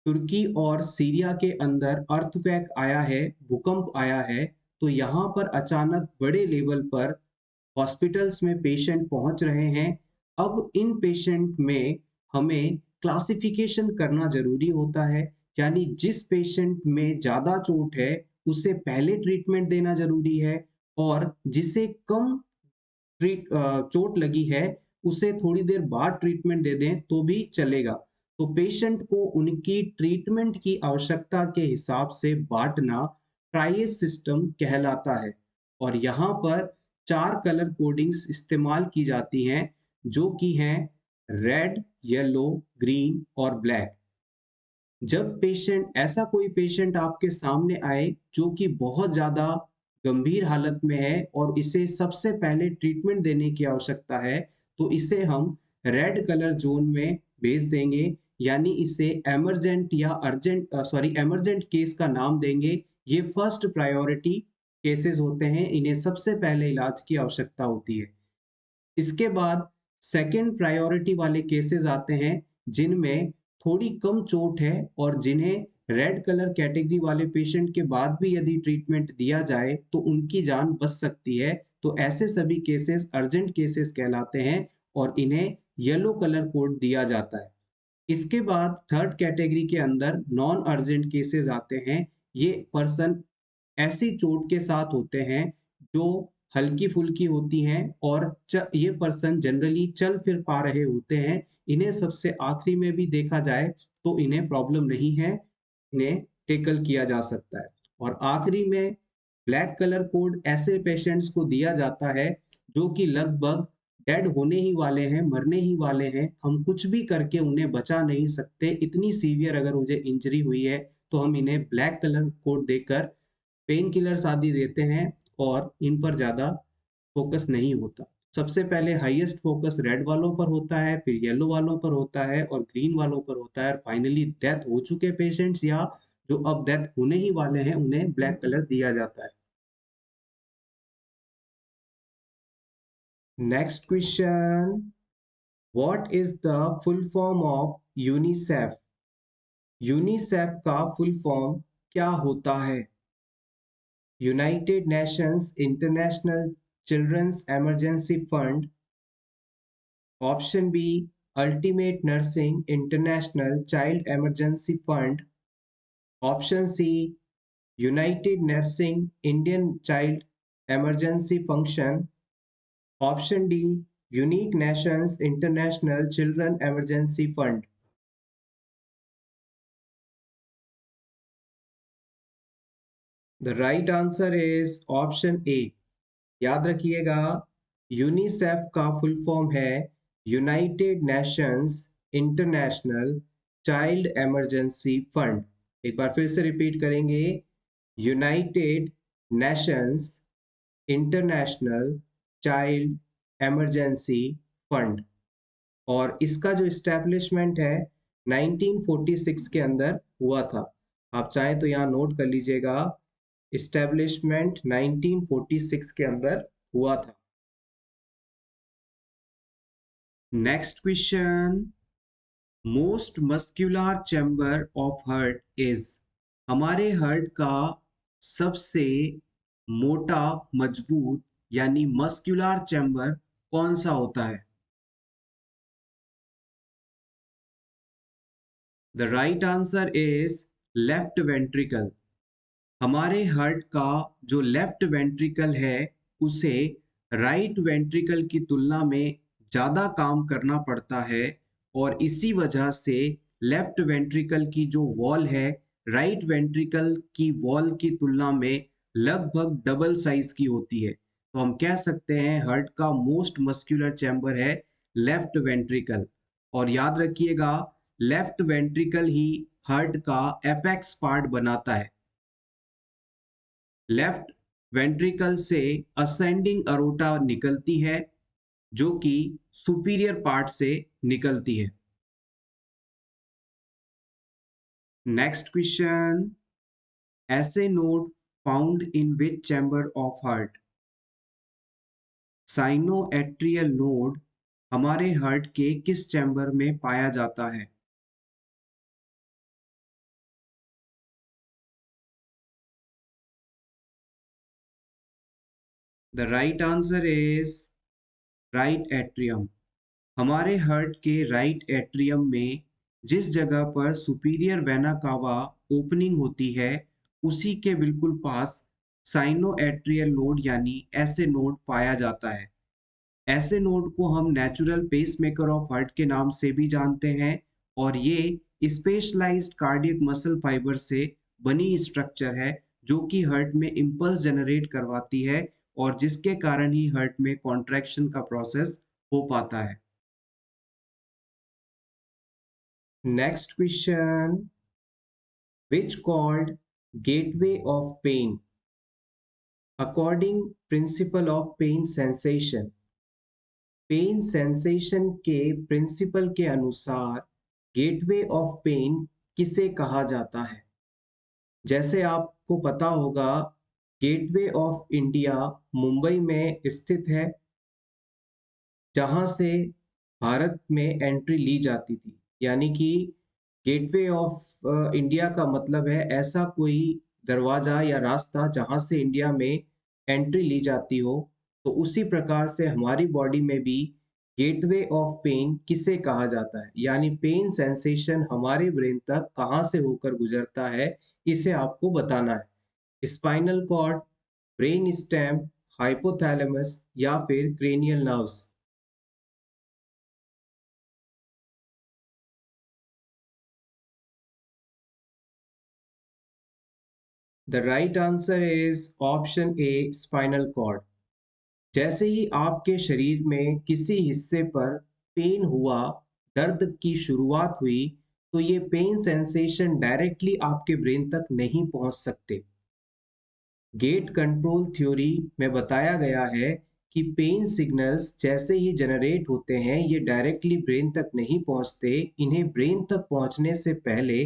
S1: तुर्की और सीरिया के अंदर अर्थक्वेक आया है, भूकंप आया है, तो यहाँ पर अचानक बड़े लेवल पर हॉस्पिटल्स में पेशेंट पहुंच रहे हैं। अब इन पेशेंट में हमें क्लासिफिकेशन करना जरूरी होता है, यानी जिस पेशेंट में ज़्यादा चोट है उसे पहले ट्रीटमेंट देना जरूरी है और जिसे कम चोट लगी है उसे थोड़ी देर बाद ट्रीटमेंट दे दें तो भी चलेगा। तो पेशेंट को उनकी ट्रीटमेंट की आवश्यकता के हिसाब से बांटना ट्राइएस सिस्टम कहलाता है। और यहाँ पर 4 कलर कोडिंग्स इस्तेमाल की जाती हैं जो कि हैं रेड, येलो, ग्रीन और ब्लैक। जब पेशेंट ऐसा कोई पेशेंट आपके सामने आए जो कि बहुत ज़्यादा गंभीर हालत में है और इसे सबसे पहले ट्रीटमेंट देने की आवश्यकता है, तो इसे हम रेड कलर जोन में भेज देंगे, यानी इसे एमरजेंट या एमरजेंट केस का नाम देंगे। ये फर्स्ट प्रायोरिटी केसेस होते हैं, इन्हें सबसे पहले इलाज की आवश्यकता होती है। इसके बाद सेकंड प्रायोरिटी वाले केसेस आते हैं जिनमें थोड़ी कम चोट है और जिन्हें रेड कलर कैटेगरी वाले पेशेंट के बाद भी यदि ट्रीटमेंट दिया जाए तो उनकी जान बच सकती है। तो ऐसे सभी केसेस अर्जेंट केसेस कहलाते हैं और इन्हें येलो कलर कोड दिया जाता है। इसके बाद थर्ड कैटेगरी के अंदर नॉन अर्जेंट केसेस आते हैं। ये पर्सन ऐसी चोट के साथ होते हैं जो हल्की फुल्की होती हैं और ये पर्सन जनरली चल फिर पा रहे होते हैं। इन्हें सबसे आखिरी में भी देखा जाए तो इन्हें प्रॉब्लम नहीं है, इन्हें टेकल किया जा सकता है। और आखिरी में ब्लैक कलर कोड ऐसे पेशेंट्स को दिया जाता है जो कि लगभग डेड होने ही वाले हैं, मरने ही वाले हैं, हम कुछ भी करके उन्हें बचा नहीं सकते, इतनी सीवियर अगर मुझे इंजरी हुई है तो हम इन्हें ब्लैक कलर कोड देकर पेन किलर्स आदि देते हैं और इन पर ज़्यादा फोकस नहीं होता। सबसे पहले हाईएस्ट फोकस रेड वालों पर होता है, फिर येलो वालों पर होता है और ग्रीन वालों पर होता है और फाइनली डेथ हो चुके पेशेंट्स या जो अब डेथ होने ही वाले हैं उन्हें ब्लैक कलर दिया जाता है। Next question, what is the full form of UNICEF? UNICEF का फुल फॉर्म क्या होता है? United Nations International Children's Emergency fund, option B ultimate nursing international child emergency fund, option C united nursing Indian child emergency function, option D unique nations international children emergency fund. The right answer is option A. याद रखिएगा, यूनिसेफ का फुल फॉर्म है United Nations International child emergency Fund. एक बार फिर से रिपीट करेंगे, United Nations International child emergency fund. और इसका जो इस्टेब्लिशमेंट है 1946 के अंदर हुआ था। आप चाहें तो यहाँ नोट कर लीजिएगा, इस्टेब्लिशमेंट 1946 के अंदर हुआ था। Next question, most muscular chamber of heart is? हमारे हार्ट का सबसे मोटा, मजबूत यानी मस्कुलर चैम्बर कौन सा होता है? The right answer is left ventricle. हमारे हार्ट का जो लेफ्ट वेंट्रिकल है उसे राइट वेंट्रिकल की तुलना में ज़्यादा काम करना पड़ता है, और इसी वजह से लेफ्ट वेंट्रिकल की जो वॉल है राइट वेंट्रिकल की वॉल की तुलना में लगभग डबल साइज की होती है। तो हम कह सकते हैं हार्ट का मोस्ट मस्कुलर चैम्बर है लेफ्ट वेंट्रिकल। और याद रखिएगा, लेफ्ट वेंट्रिकल ही हार्ट का एपेक्स पार्ट बनाता है। लेफ्ट वेंट्रिकल से असेंडिंग अरोटा निकलती है जो कि सुपीरियर पार्ट से निकलती है। नेक्स्ट क्वेश्चन, ऐसे node found in which chamber of heart. Sinoatrial node हमारे हार्ट के किस चैम्बर में पाया जाता है? The right answer is right atrium. हमारे हार्ट के राइट एट्रियम में जिस जगह पर सुपीरियर वेना कावा ओपनिंग होती है उसी के बिल्कुल पास साइनोएट्रियल नोड यानी ऐसे नोड पाया जाता है। ऐसे नोड को हम नेचुरल पेसमेकर ऑफ हार्ट के नाम से भी जानते हैं, और ये स्पेशलाइज्ड कार्डियक मसल फाइबर से बनी स्ट्रक्चर है जो कि हार्ट में इंपल्स जनरेट करवाती है, और जिसके कारण ही हार्ट में कॉन्ट्रैक्शन का प्रोसेस हो पाता है। Next question, which called gateway of pain according principle of pain sensation के प्रिंसिपल के अनुसार गेटवे ऑफ पेन किसे कहा जाता है? जैसे आपको पता होगा, गेटवे ऑफ इंडिया मुंबई में स्थित है जहां से भारत में एंट्री ली जाती थी। यानी कि गेटवे ऑफ इंडिया का मतलब है ऐसा कोई दरवाजा या रास्ता जहां से इंडिया में एंट्री ली जाती हो। तो उसी प्रकार से हमारी बॉडी में भी गेटवे ऑफ पेन किसे कहा जाता है, यानी पेन सेंसेशन हमारे ब्रेन तक कहाँ से होकर गुजरता है, इसे आपको बताना है। Spinal cord, brain stem, hypothalamus या फिर cranial nerves. The right answer is option A, spinal cord. जैसे ही आपके शरीर में किसी हिस्से पर पेन हुआ, दर्द की शुरुआत हुई, तो ये पेन सेंसेशन डायरेक्टली आपके ब्रेन तक नहीं पहुंच सकते। गेट कंट्रोल थ्योरी में बताया गया है कि पेन सिग्नल्स जैसे ही जनरेट होते हैं ये डायरेक्टली ब्रेन तक नहीं पहुंचते। इन्हें ब्रेन तक पहुंचने से पहले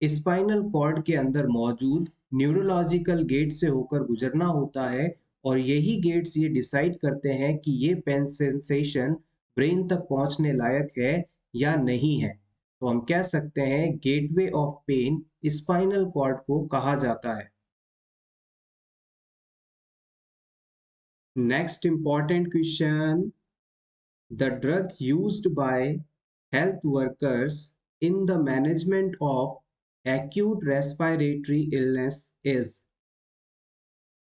S1: स्पाइनल कॉर्ड के अंदर मौजूद न्यूरोलॉजिकल गेट से होकर गुजरना होता है, और यही गेट्स ये डिसाइड करते हैं कि ये पेन सेंसेशन ब्रेन तक पहुंचने लायक है या नहीं है। तो हम कह सकते हैं gateway of pain spinal cord को कहा जाता है। Next important question, the drug used by health workers in the management of acute respiratory illness is।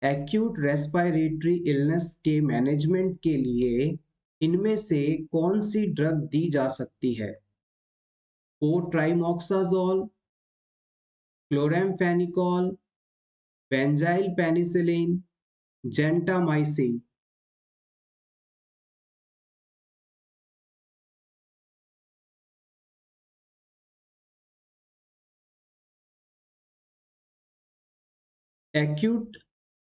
S1: acute respiratory illness के मैनेजमेंट के लिए इनमें से कौन सी ड्रग दी जा सकती है? Cotrimoxazole, chloramphenicol, benzyl penicillin, gentamicin. Acute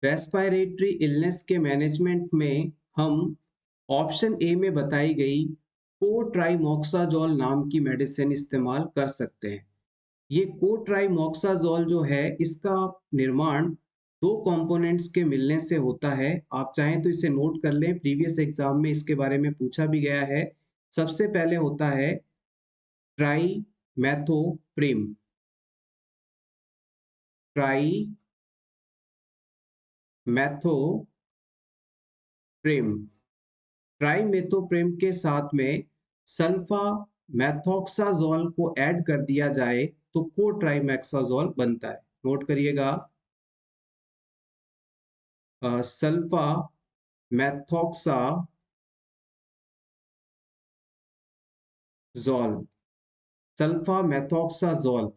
S1: respiratory illness के मैनेजमेंट में हम ऑप्शन ए में बताई गई कोट्राइमोक्साजोल नाम की मेडिसिन इस्तेमाल कर सकते हैं। ये कोट्राइमोक्साजोल जो है इसका निर्माण दो कंपोनेंट्स के मिलने से होता है। आप चाहें तो इसे नोट कर लें, प्रीवियस एग्जाम में इसके बारे में पूछा भी गया है। सबसे पहले होता है ट्राइमेथोप्रिम। ट्राइमेथोप्रिम। ट्राइमेथोप्रिम के साथ में सल्फा मेथोक्साजोल को ऐड कर दिया जाए तो कोट्राइमेक्साजोल बनता है। नोट करिएगा, सल्फा मैथोक्साजोल, सल्फा मैथोक्साजोल,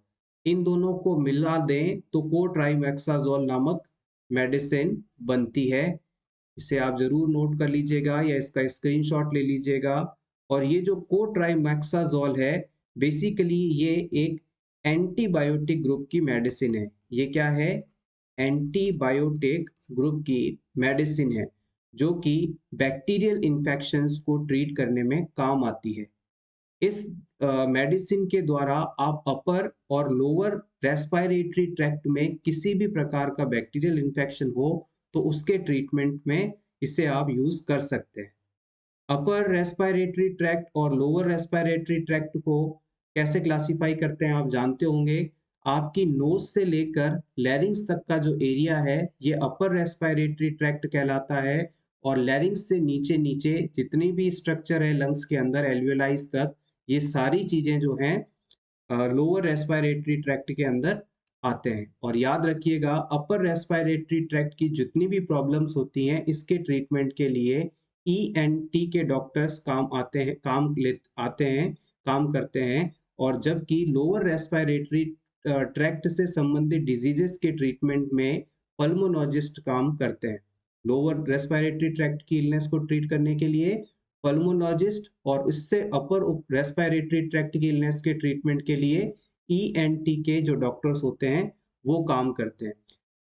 S1: इन दोनों को मिला दें तो कोट्राइमेक्साजोल नामक मेडिसिन बनती है। इसे आप जरूर नोट कर लीजिएगा या इसका स्क्रीनशॉट ले लीजिएगा। और ये जो कोट्राइमेक्साजोल है, बेसिकली ये एक एंटीबायोटिक ग्रुप की मेडिसिन है। ये क्या है? एंटीबायोटिक ग्रुप की मेडिसिन है, जो कि बैक्टीरियल इन्फेक्शंस को ट्रीट करने में काम आती है। इस मेडिसिन के द्वारा आप अपर और लोअर रेस्पिरेटरी ट्रैक्ट में किसी भी प्रकार का बैक्टीरियल इन्फेक्शन हो तो उसके ट्रीटमेंट में इसे आप यूज कर सकते हैं। अपर रेस्पिरेटरी ट्रैक्ट और लोअर रेस्पिरेटरी ट्रैक्ट को कैसे क्लासिफाई करते हैं आप जानते होंगे। आपकी नोज से लेकर लैरिंग्स तक का जो एरिया है ये अपर रेस्पिरेटरी ट्रैक्ट कहलाता है, और लैरिंग्स से नीचे नीचे जितनी भी स्ट्रक्चर है लंग्स के अंदर एल्वियोलाइज तक, ये सारी चीजें जो हैं लोअर रेस्पिरेटरी ट्रैक्ट के अंदर आते हैं। और याद रखिएगा, अपर रेस्पिरेटरी ट्रैक्ट की जितनी भी प्रॉब्लम्स होती हैं इसके ट्रीटमेंट के लिए ईएनटी के डॉक्टर्स काम करते हैं। और जबकि लोअर रेस्पिरेटरी ट्रैक्ट से संबंधित डिजीजेस के ट्रीटमेंट में पल्मोनोलॉजिस्ट काम करते हैं। लोअर रेस्पिरेटरी ट्रैक्ट की इलनेस को ट्रीट करने के लिए पल्मोनोलॉजिस्ट, और उससे अपर रेस्पिरेटरी ट्रैक्ट की इलनेस के ट्रीटमेंट के लिए ईएनटी के जो डॉक्टर्स होते हैं वो काम करते हैं।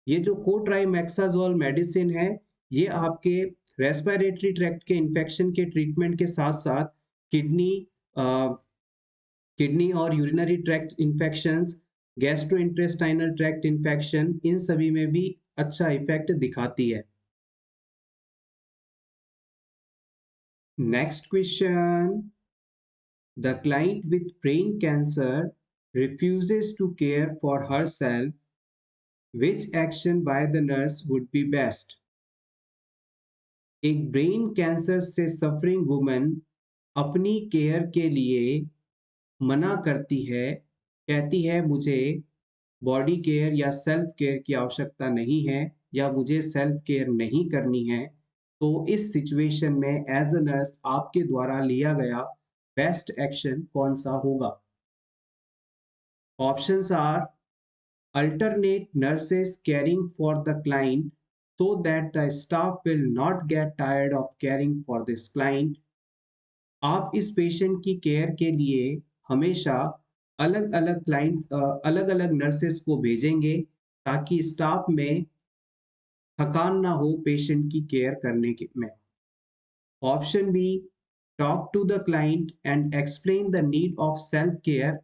S1: ये जो कोट्राइमेक्साजोल मेडिसिन है, ये आपके रेस्पिरेटरी ट्रैक्ट के इन्फेक्शन के ट्रीटमेंट के साथ साथ किडनी किडनी और urinary tract infections, gastrointestinal tract infection, इन सभी में भी अच्छा इफेक्ट दिखाती है। Next question, the client with brain cancer refuses to care for herself. Which action by the nurse would be best? एक ब्रेन कैंसर से सफरिंग वुमन अपनी केयर के लिए मना करती है, कहती है मुझे बॉडी केयर या सेल्फ केयर की आवश्यकता नहीं है, या मुझे सेल्फ केयर नहीं करनी है। तो इस सिचुएशन में एज अ नर्स आपके द्वारा लिया गया बेस्ट एक्शन कौन सा होगा? Options are alternate nurses caring for the client so that the staff will not get tired of caring for this client. आप इस पेशेंट की केयर के लिए हमेशा अलग अलग नर्सेस को भेजेंगे ताकि स्टाफ में थकान ना हो पेशेंट की केयर करने में। Option B, talk to the client and explain the need of self care.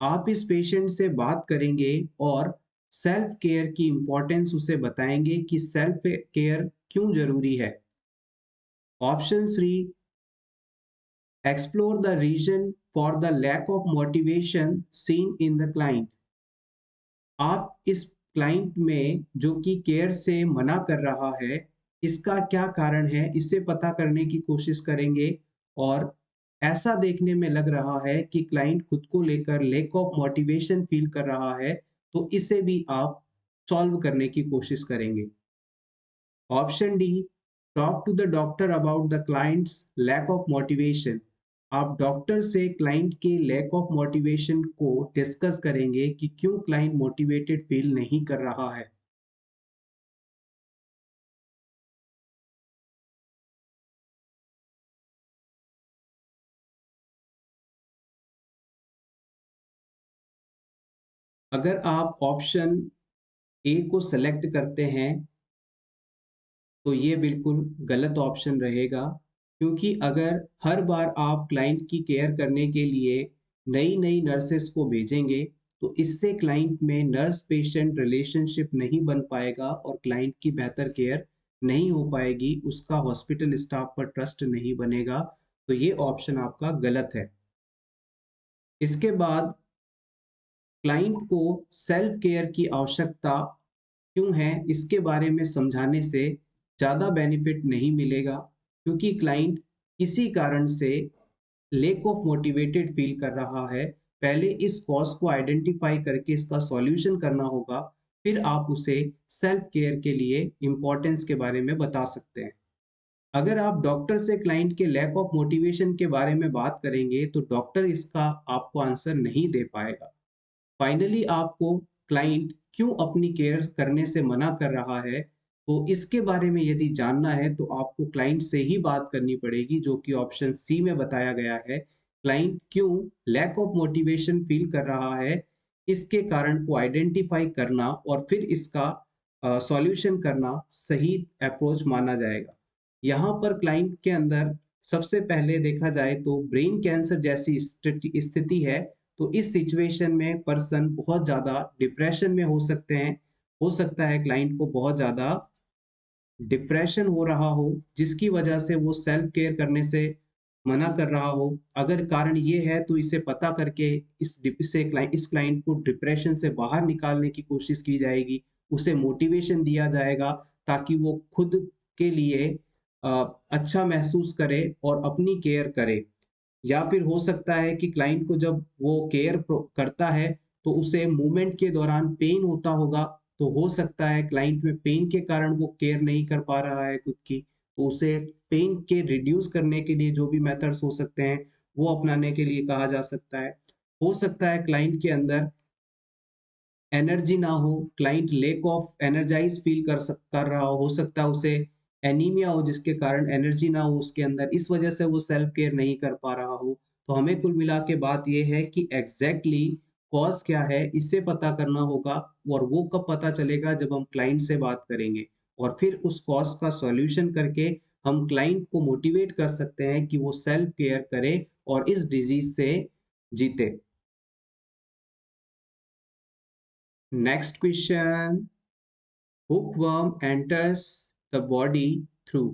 S1: आप इस पेशेंट से बात करेंगे और सेल्फ केयर की इंपॉर्टेंस उसे बताएंगे कि सेल्फ केयर क्यों जरूरी है। Option 3, explore the reason for the lack of motivation seen in the client. आप इस क्लाइंट में जो कि केयर से मना कर रहा है, इसका क्या कारण है इसे पता करने की कोशिश करेंगे। और ऐसा देखने में लग रहा है कि क्लाइंट खुद को लेकर लैक ऑफ मोटिवेशन फील कर रहा है, तो इसे भी आप सॉल्व करने की कोशिश करेंगे। Option D, talk to the doctor about the client's lack of motivation. आप डॉक्टर से क्लाइंट के लैक ऑफ मोटिवेशन को डिस्कस करेंगे कि क्यों क्लाइंट मोटिवेटेड फील नहीं कर रहा है। अगर आप ऑप्शन ए को सेलेक्ट करते हैं तो ये बिल्कुल गलत ऑप्शन रहेगा, क्योंकि अगर हर बार आप क्लाइंट की केयर करने के लिए नई नई नर्सेस को भेजेंगे तो इससे क्लाइंट में नर्स पेशेंट रिलेशनशिप नहीं बन पाएगा और क्लाइंट की बेहतर केयर नहीं हो पाएगी, उसका हॉस्पिटल स्टाफ पर ट्रस्ट नहीं बनेगा। तो ये ऑप्शन आपका गलत है। इसके बाद क्लाइंट को सेल्फ केयर की आवश्यकता क्यों है इसके बारे में समझाने से ज़्यादा बेनिफिट नहीं मिलेगा, क्योंकि क्लाइंट किसी कारण से लेक ऑफ मोटिवेटेड फील कर रहा है। पहले इस कॉज को आइडेंटिफाई करके इसका सॉल्यूशन करना होगा, फिर आप उसे सेल्फ केयर के लिए इम्पोर्टेंस के बारे में बता सकते हैं। अगर आप डॉक्टर से क्लाइंट के लैक ऑफ मोटिवेशन के बारे में बात करेंगे तो डॉक्टर इसका आपको आंसर नहीं दे पाएगा। फाइनली आपको क्लाइंट क्यों अपनी केयर करने से मना कर रहा है, तो इसके बारे में यदि जानना है तो आपको क्लाइंट से ही बात करनी पड़ेगी, जो कि ऑप्शन सी में बताया गया है। क्लाइंट क्यों लैक ऑफ मोटिवेशन फील कर रहा है, इसके कारण को आइडेंटिफाई करना और फिर इसका सॉल्यूशन करना सही अप्रोच माना जाएगा। यहाँ पर क्लाइंट के अंदर सबसे पहले देखा जाए तो ब्रेन कैंसर जैसी स्थिति है, तो इस सिचुएशन में पर्सन बहुत ज़्यादा डिप्रेशन में हो सकते हैं। हो सकता है क्लाइंट को बहुत ज़्यादा डिप्रेशन हो रहा हो, जिसकी वजह से वो सेल्फ केयर करने से मना कर रहा हो। अगर कारण ये है तो इसे पता करके इस क्लाइंट को डिप्रेशन से बाहर निकालने की कोशिश की जाएगी। उसे मोटिवेशन दिया जाएगा ताकि वो खुद के लिए अ, अच्छा महसूस करे और अपनी केयर करे। या फिर हो सकता है कि क्लाइंट को जब वो केयर करता है तो उसे मूवमेंट के दौरान पेन होता होगा, तो हो सकता है क्लाइंट में पेन के कारण वो केयर नहीं कर पा रहा है खुद की, तो उसे पेन के रिड्यूस करने के लिए जो भी मेथड्स हो सकते हैं वो अपनाने के लिए कहा जा सकता है। हो सकता है क्लाइंट के अंदर एनर्जी ना हो, client lack of energised feel कर रहा हो सकता है उसे एनीमिया हो जिसके कारण एनर्जी ना हो उसके अंदर, इस वजह से वो सेल्फ केयर नहीं कर पा रहा हो। तो हमें कुल मिला के बात ये है कि एग्जैक्टली कॉज क्या है इसे पता करना होगा, और वो कब पता चलेगा जब हम क्लाइंट से बात करेंगे, और फिर उस कॉज का सॉल्यूशन करके हम क्लाइंट को मोटिवेट कर सकते हैं कि वो सेल्फ केयर करे और इस डिजीज से जीते। Next question, hookworm enters the body through।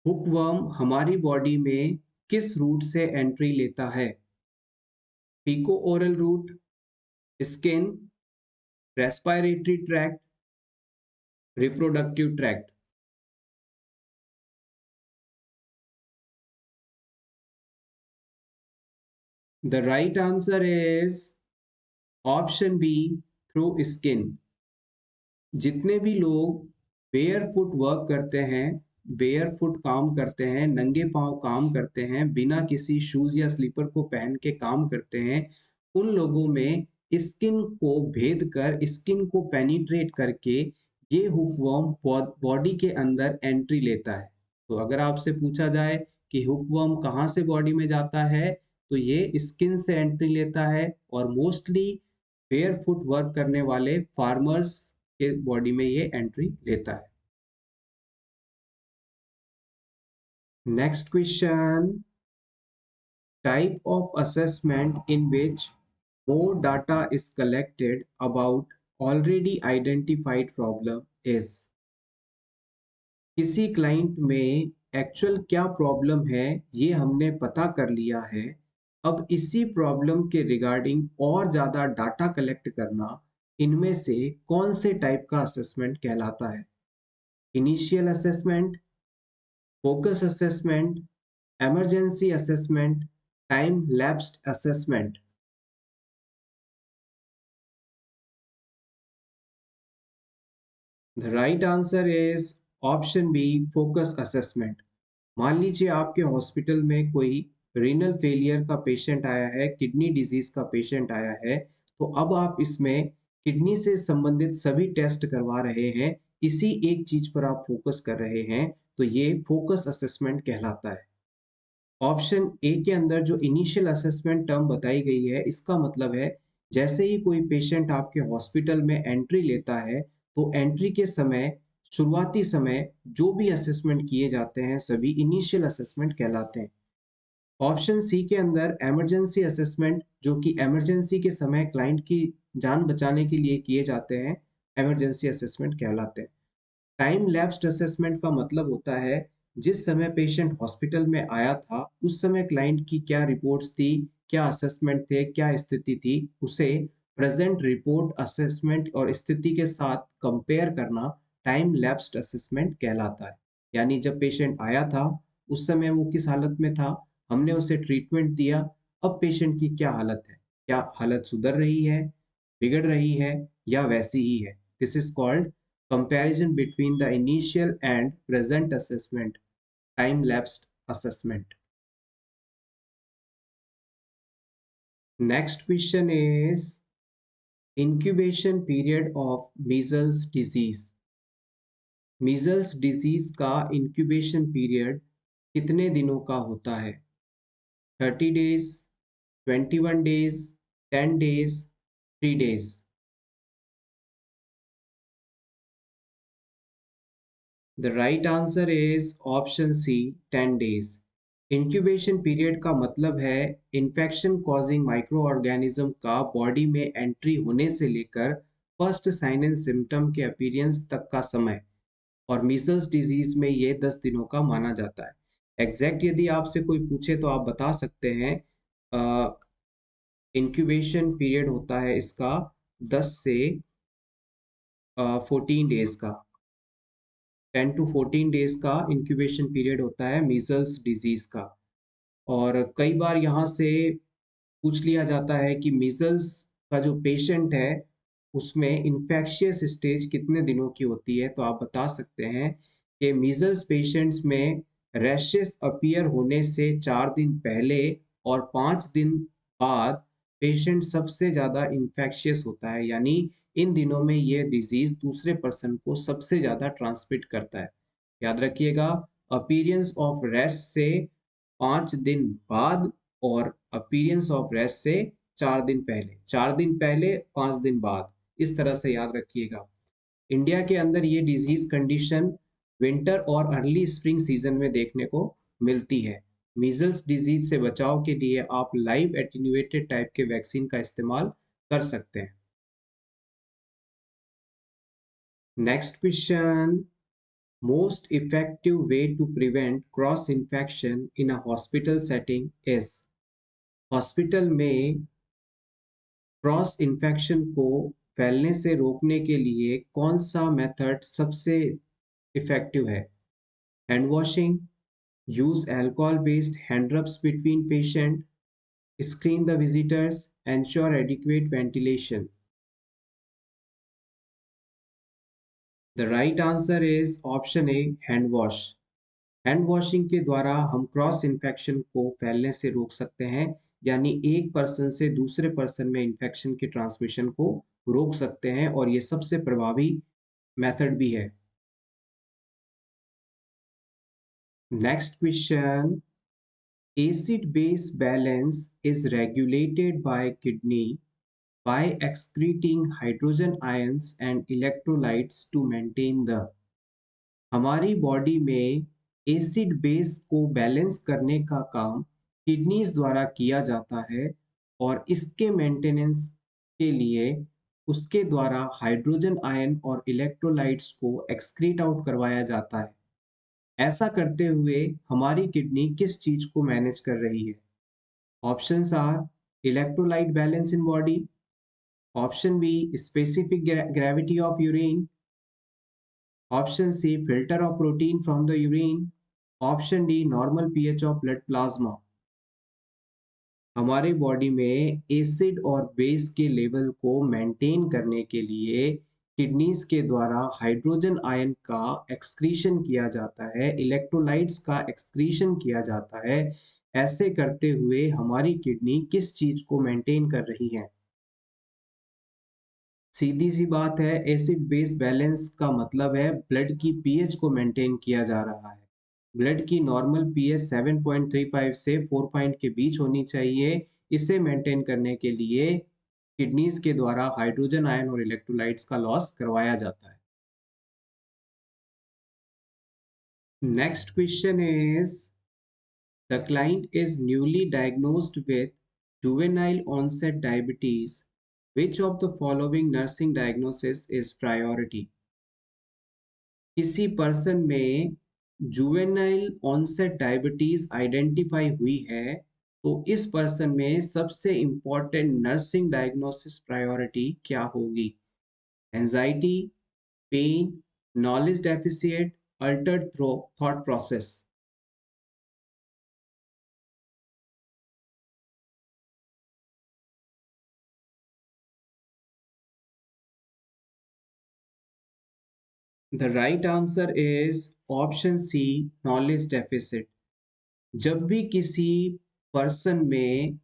S1: Hookworm हमारी बॉडी में किस रूट से एंट्री लेता है? पिको oral route, skin, respiratory tract, reproductive tract. The right answer is option B, through skin. जितने भी लोग बेयर फुट वर्क करते हैं, बेयर फुट काम करते हैं, नंगे पांव काम करते हैं, बिना किसी शूज या स्लीपर को पहन के काम करते हैं, उन लोगों में स्किन को भेद कर, स्किन को पेनिट्रेट करके ये हुकवर्म बॉडी के अंदर एंट्री लेता है। तो अगर आपसे पूछा जाए कि हुकवर्म कहाँ से बॉडी में जाता है, तो ये स्किन से एंट्री लेता है, और मोस्टली बेयर फुट वर्क करने वाले फार्मर्स के बॉडी में ये एंट्री लेता है। Next question, type of assessment in which more data is collected about already identified problem is। किसी क्लाइंट में एक्चुअल क्या प्रॉब्लम है ये हमने पता कर लिया है, अब इसी प्रॉब्लम के रिगार्डिंग और ज़्यादा डाटा कलेक्ट करना इनमें से कौन से टाइप का असेसमेंट कहलाता है? Initial assessment, focus assessment, emergency assessment, time lapsed assessment। The right answer is option B, focus assessment। मान लीजिए आपके हॉस्पिटल में कोई रीनल फेलियर का पेशेंट आया है, किडनी डिजीज का पेशेंट आया है, तो अब आप इसमें किडनी से संबंधित सभी टेस्ट करवा रहे हैं, इसी एक चीज पर आप फोकस कर रहे हैं, तो ये फोकस असेसमेंट कहलाता है। ऑप्शन ए के अंदर जो इनिशियल असेसमेंट टर्म बताई गई है, इसका मतलब है जैसे ही कोई पेशेंट आपके हॉस्पिटल में एंट्री लेता है, तो एंट्री के समय, शुरुआती समय जो भी असेसमेंट किए जाते हैं सभी इनिशियल असेसमेंट कहलाते हैं। ऑप्शन सी के अंदर इमरजेंसी असेसमेंट, जो कि इमरजेंसी के समय क्लाइंट की जान बचाने के लिए किए जाते हैं, इमरजेंसी असेसमेंट कहलाते हैं। टाइम लैप्स्ड असेसमेंट का मतलब होता है जिस समय पेशेंट हॉस्पिटल में आया था उस समय क्लाइंट की क्या रिपोर्ट्स थी, क्या असेसमेंट थे, क्या स्थिति थी, उसे प्रेजेंट रिपोर्ट, असेसमेंट और स्थिति के साथ कंपेयर करना टाइम लैप्स्ड असेसमेंट कहलाता है। यानी जब पेशेंट आया था उस समय वो किस हालत में था, हमने उसे ट्रीटमेंट दिया, अब पेशेंट की क्या हालत है, क्या हालत सुधर रही है, बिगड़ रही है या वैसी ही है। This is called comparison between the initial and present assessment, time lapsed assessment. Next question is incubation period of measles disease। measles disease का incubation period कितने दिनों का होता है? 30 days, 21 days, 10 days, 3 days। The right answer is option C, 10 days। incubation period का मतलब है infection causing microorganism का बॉडी में एंट्री होने से लेकर फर्स्ट साइन एंड सिम्टम के अपीयरेंस तक का समय, और मीजल्स डिजीज में ये 10 दिनों का माना जाता है। एग्जैक्ट यदि आपसे कोई पूछे तो आप बता सकते हैं इंक्यूबेशन पीरियड होता है इसका 10 से 14 डेज का, 10 टू 14 डेज का इंक्यूबेशन पीरियड होता है मीजल्स डिजीज का। और कई बार यहाँ से पूछ लिया जाता है कि मीजल्स का जो पेशेंट है उसमें इन्फेक्शियस स्टेज कितने दिनों की होती है, तो आप बता सकते हैं कि मीजल्स पेशेंट्स में रैशेस अपीयर होने से 4 दिन पहले और 5 दिन बाद पेशेंट सबसे ज़्यादा इन्फेक्शियस होता है, यानी इन दिनों में ये डिजीज दूसरे पर्सन को सबसे ज़्यादा ट्रांसमिट करता है। याद रखिएगा, अपीयरेंस ऑफ रैश से 5 दिन बाद और अपीयरेंस ऑफ रेस्ट से 4 दिन पहले, 4 दिन पहले 5 दिन बाद, इस तरह से याद रखिएगा। इंडिया के अंदर ये डिजीज कंडीशन विंटर और अर्ली स्प्रिंग सीजन में देखने को मिलती है। मीजल्स डिजीज से बचाव के लिए आप लाइव एटेन्यूएटेड टाइप के वैक्सीन का इस्तेमाल कर सकते हैं। Next question, most effective way to prevent cross infection in a hospital setting is. Hospital में क्रॉस इन्फेक्शन को फैलने से रोकने के लिए कौन सा मेथड सबसे इफेक्टिव है? Hand washing, use alcohol based hand rubs between patient, screen the visitors, ensure adequate ventilation। The right answer is option A, hand wash। Hand washing के द्वारा हम क्रॉस इन्फेक्शन को फैलने से रोक सकते हैं, यानी एक पर्सन से दूसरे पर्सन में इन्फेक्शन के ट्रांसमिशन को रोक सकते हैं, और ये सबसे प्रभावी मेथड भी है। Next question, acid base balance is regulated by kidney by excreting hydrogen ions and electrolytes to maintain the। हमारी बॉडी में एसिड बेस को बैलेंस करने का काम किडनीज द्वारा किया जाता है, और इसके मेंटेनेंस के लिए उसके द्वारा हाइड्रोजन आयन और इलेक्ट्रोलाइट्स को एक्सक्रीट आउट करवाया जाता है। ऐसा करते हुए हमारी किडनी किस चीज को मैनेज कर रही है? Options are electrolyte balance in body, option B specific gravity of urine, option C filter of protein from the urine, option D normal pH of blood plasma. हमारे बॉडी में एसिड और बेस के लेवल को मेंटेन करने के लिए किडनीज के द्वारा हाइड्रोजन आयन का एक्सक्रीशन किया जाता है, इलेक्ट्रोलाइट्स का एक्सक्रीशन किया जाता है। ऐसे करते हुए हमारी किडनी किस चीज को मेंटेन कर रही है? सीधी सी बात है, एसिड बेस बैलेंस का मतलब है ब्लड की पीएच को मेंटेन किया जा रहा है। ब्लड की नॉर्मल पीएच 7.35 से 4 पॉइंट के बीच होनी चाहिए। इसे मेंटेन करने के लिए किडनीज के द्वारा हाइड्रोजन आयन और इलेक्ट्रोलाइट्स का लॉस करवाया जाता है। Next question is, the client is newly diagnosed with juvenile onset diabetes, which of the following nursing diagnosis is priority? किसी पर्सन में जुवेनाइल ऑनसेट डायबिटीज आइडेंटिफाई हुई है, तो इस पर्सन में सबसे इंपॉर्टेंट नर्सिंग डायग्नोसिस प्रायोरिटी क्या होगी? Anxiety, pain, knowledge deficit, altered thought process. The right answer is option C, knowledge deficit. जब भी किसी पर्सन में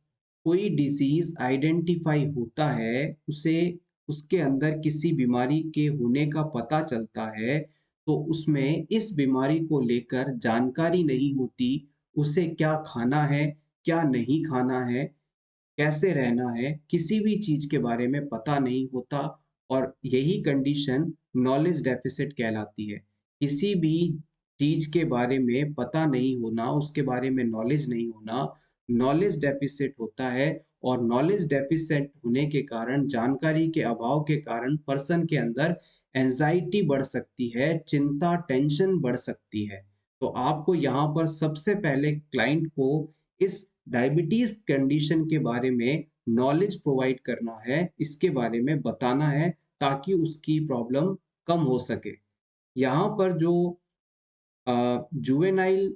S1: कोई डिजीज आइडेंटिफाई होता है, उसे उसके अंदर किसी बीमारी के होने का पता चलता है, तो उसमें इस बीमारी को लेकर जानकारी नहीं होती। उसे क्या खाना है, क्या नहीं खाना है, कैसे रहना है, किसी भी चीज के बारे में पता नहीं होता। और यही कंडीशन नॉलेज डेफिसिट कहलाती है। किसी भी चीज के बारे में पता नहीं होना, उसके बारे में नॉलेज नहीं होना, नॉलेज डेफिसिट होता है। और नॉलेज डेफिसिट होने के कारण, जानकारी के अभाव के कारण पर्सन के अंदर एंजाइटी बढ़ सकती है, चिंता, टेंशन बढ़ सकती है। तो आपको यहाँ पर सबसे पहले क्लाइंट को इस डायबिटीज कंडीशन के बारे में नॉलेज प्रोवाइड करना है, इसके बारे में बताना है, ताकि उसकी प्रॉब्लम कम हो सके। यहाँ पर जो जुवेनाइल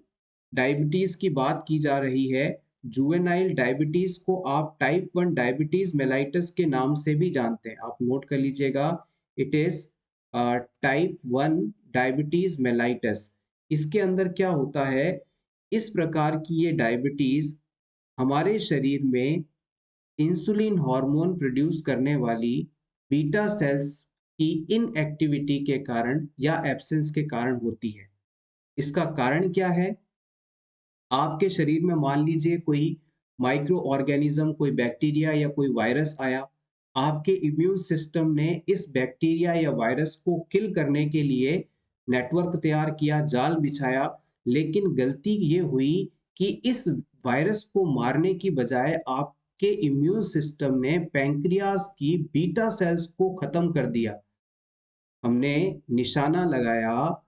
S1: डायबिटीज की बात की जा रही है, जुवेनाइल डायबिटीज को आप टाइप 1 डायबिटीज मेलाइटस के नाम से भी जानते हैं। आप नोट कर लीजिएगा, it is type 1 diabetes mellitus. इसके अंदर क्या होता है, इस प्रकार की ये डायबिटीज हमारे शरीर में इंसुलिन हार्मोन प्रोड्यूस करने वाली बीटा सेल्स की इनएक्टिविटी के कारण या एब्सेंस के कारण होती है। इसका कारण क्या है? आपके शरीर में मान लीजिए कोई माइक्रो ऑर्गेनिज्म, कोई बैक्टीरिया या कोई वायरस आया। आपके इम्यून सिस्टम ने इस बैक्टीरिया या वायरस को किल करने के लिए नेटवर्क तैयार किया, जाल बिछाया। लेकिन गलती ये हुई कि इस वायरस को मारने की बजाय आपके इम्यून सिस्टम ने पैंक्रियाज की बीटा सेल्स को खत्म कर दिया। हमने निशाना लगाया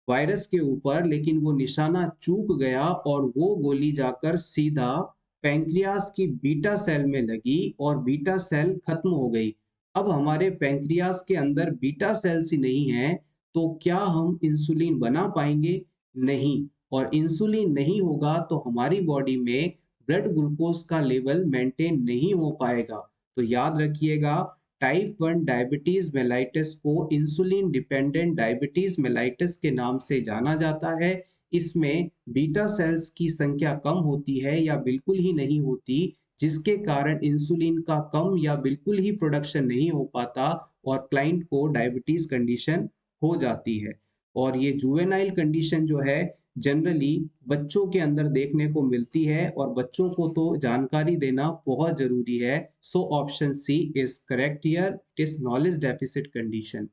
S1: वायरस के ऊपर, लेकिन वो निशाना चूक गया और वो गोली जाकर सीधा पैंक्रियास की बीटा सेल में लगी और बीटा सेल खत्म हो गई। अब हमारे पैंक्रियास के अंदर बीटा सेल्स ही नहीं है, तो क्या हम इंसुलिन बना पाएंगे? नहीं। और इंसुलिन नहीं होगा तो हमारी बॉडी में ब्लड ग्लूकोज का लेवल मेंटेन नहीं हो पाएगा। तो याद रखिएगा, टाइप 1 डायबिटीज मेलाइटिस को इंसुलिन डिपेंडेंट डायबिटीज मेलाइटिस के नाम से जाना जाता है। इसमें बीटा सेल्स की संख्या कम होती है या बिल्कुल ही नहीं होती, जिसके कारण इंसुलिन का कम या बिल्कुल ही प्रोडक्शन नहीं हो पाता और क्लाइंट को डायबिटीज कंडीशन हो जाती है। और ये जुवेनाइल कंडीशन जो है, जनरली बच्चों के अंदर देखने को मिलती है और बच्चों को तो जानकारी देना बहुत जरूरी है। So option C is correct here, it is knowledge deficit condition.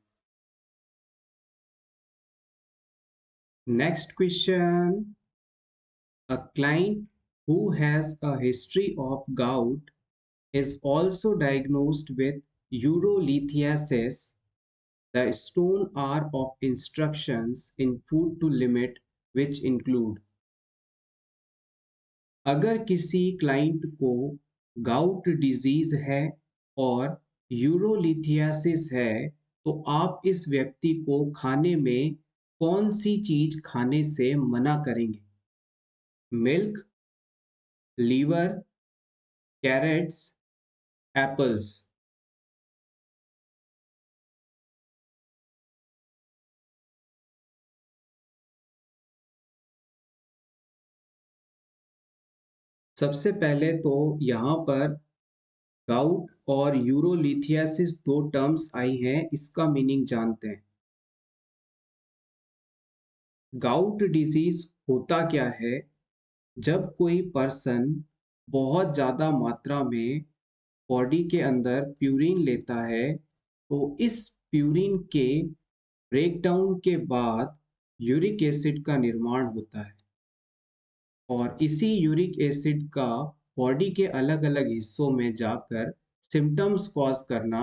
S1: Next question, a client who has a history of gout is also diagnosed with urolithiasis. The stone are of instructions in food to limit which include। अगर किसी क्लाइंट को गाउट डिजीज है और यूरोलिथियासिस है, तो आप इस व्यक्ति को खाने में कौन सी चीज खाने से मना करेंगे? Milk, liver, carrots, apples. सबसे पहले तो यहाँ पर गाउट और यूरोलिथियासिस दो टर्म्स आई हैं, इसका मीनिंग जानते हैं। गाउट डिजीज होता क्या है? जब कोई पर्सन बहुत ज़्यादा मात्रा में बॉडी के अंदर प्यूरिन लेता है, तो इस प्यूरिन के ब्रेकडाउन के बाद यूरिक एसिड का निर्माण होता है और इसी यूरिक एसिड का बॉडी के अलग अलग हिस्सों में जाकर सिम्टम्स कॉज करना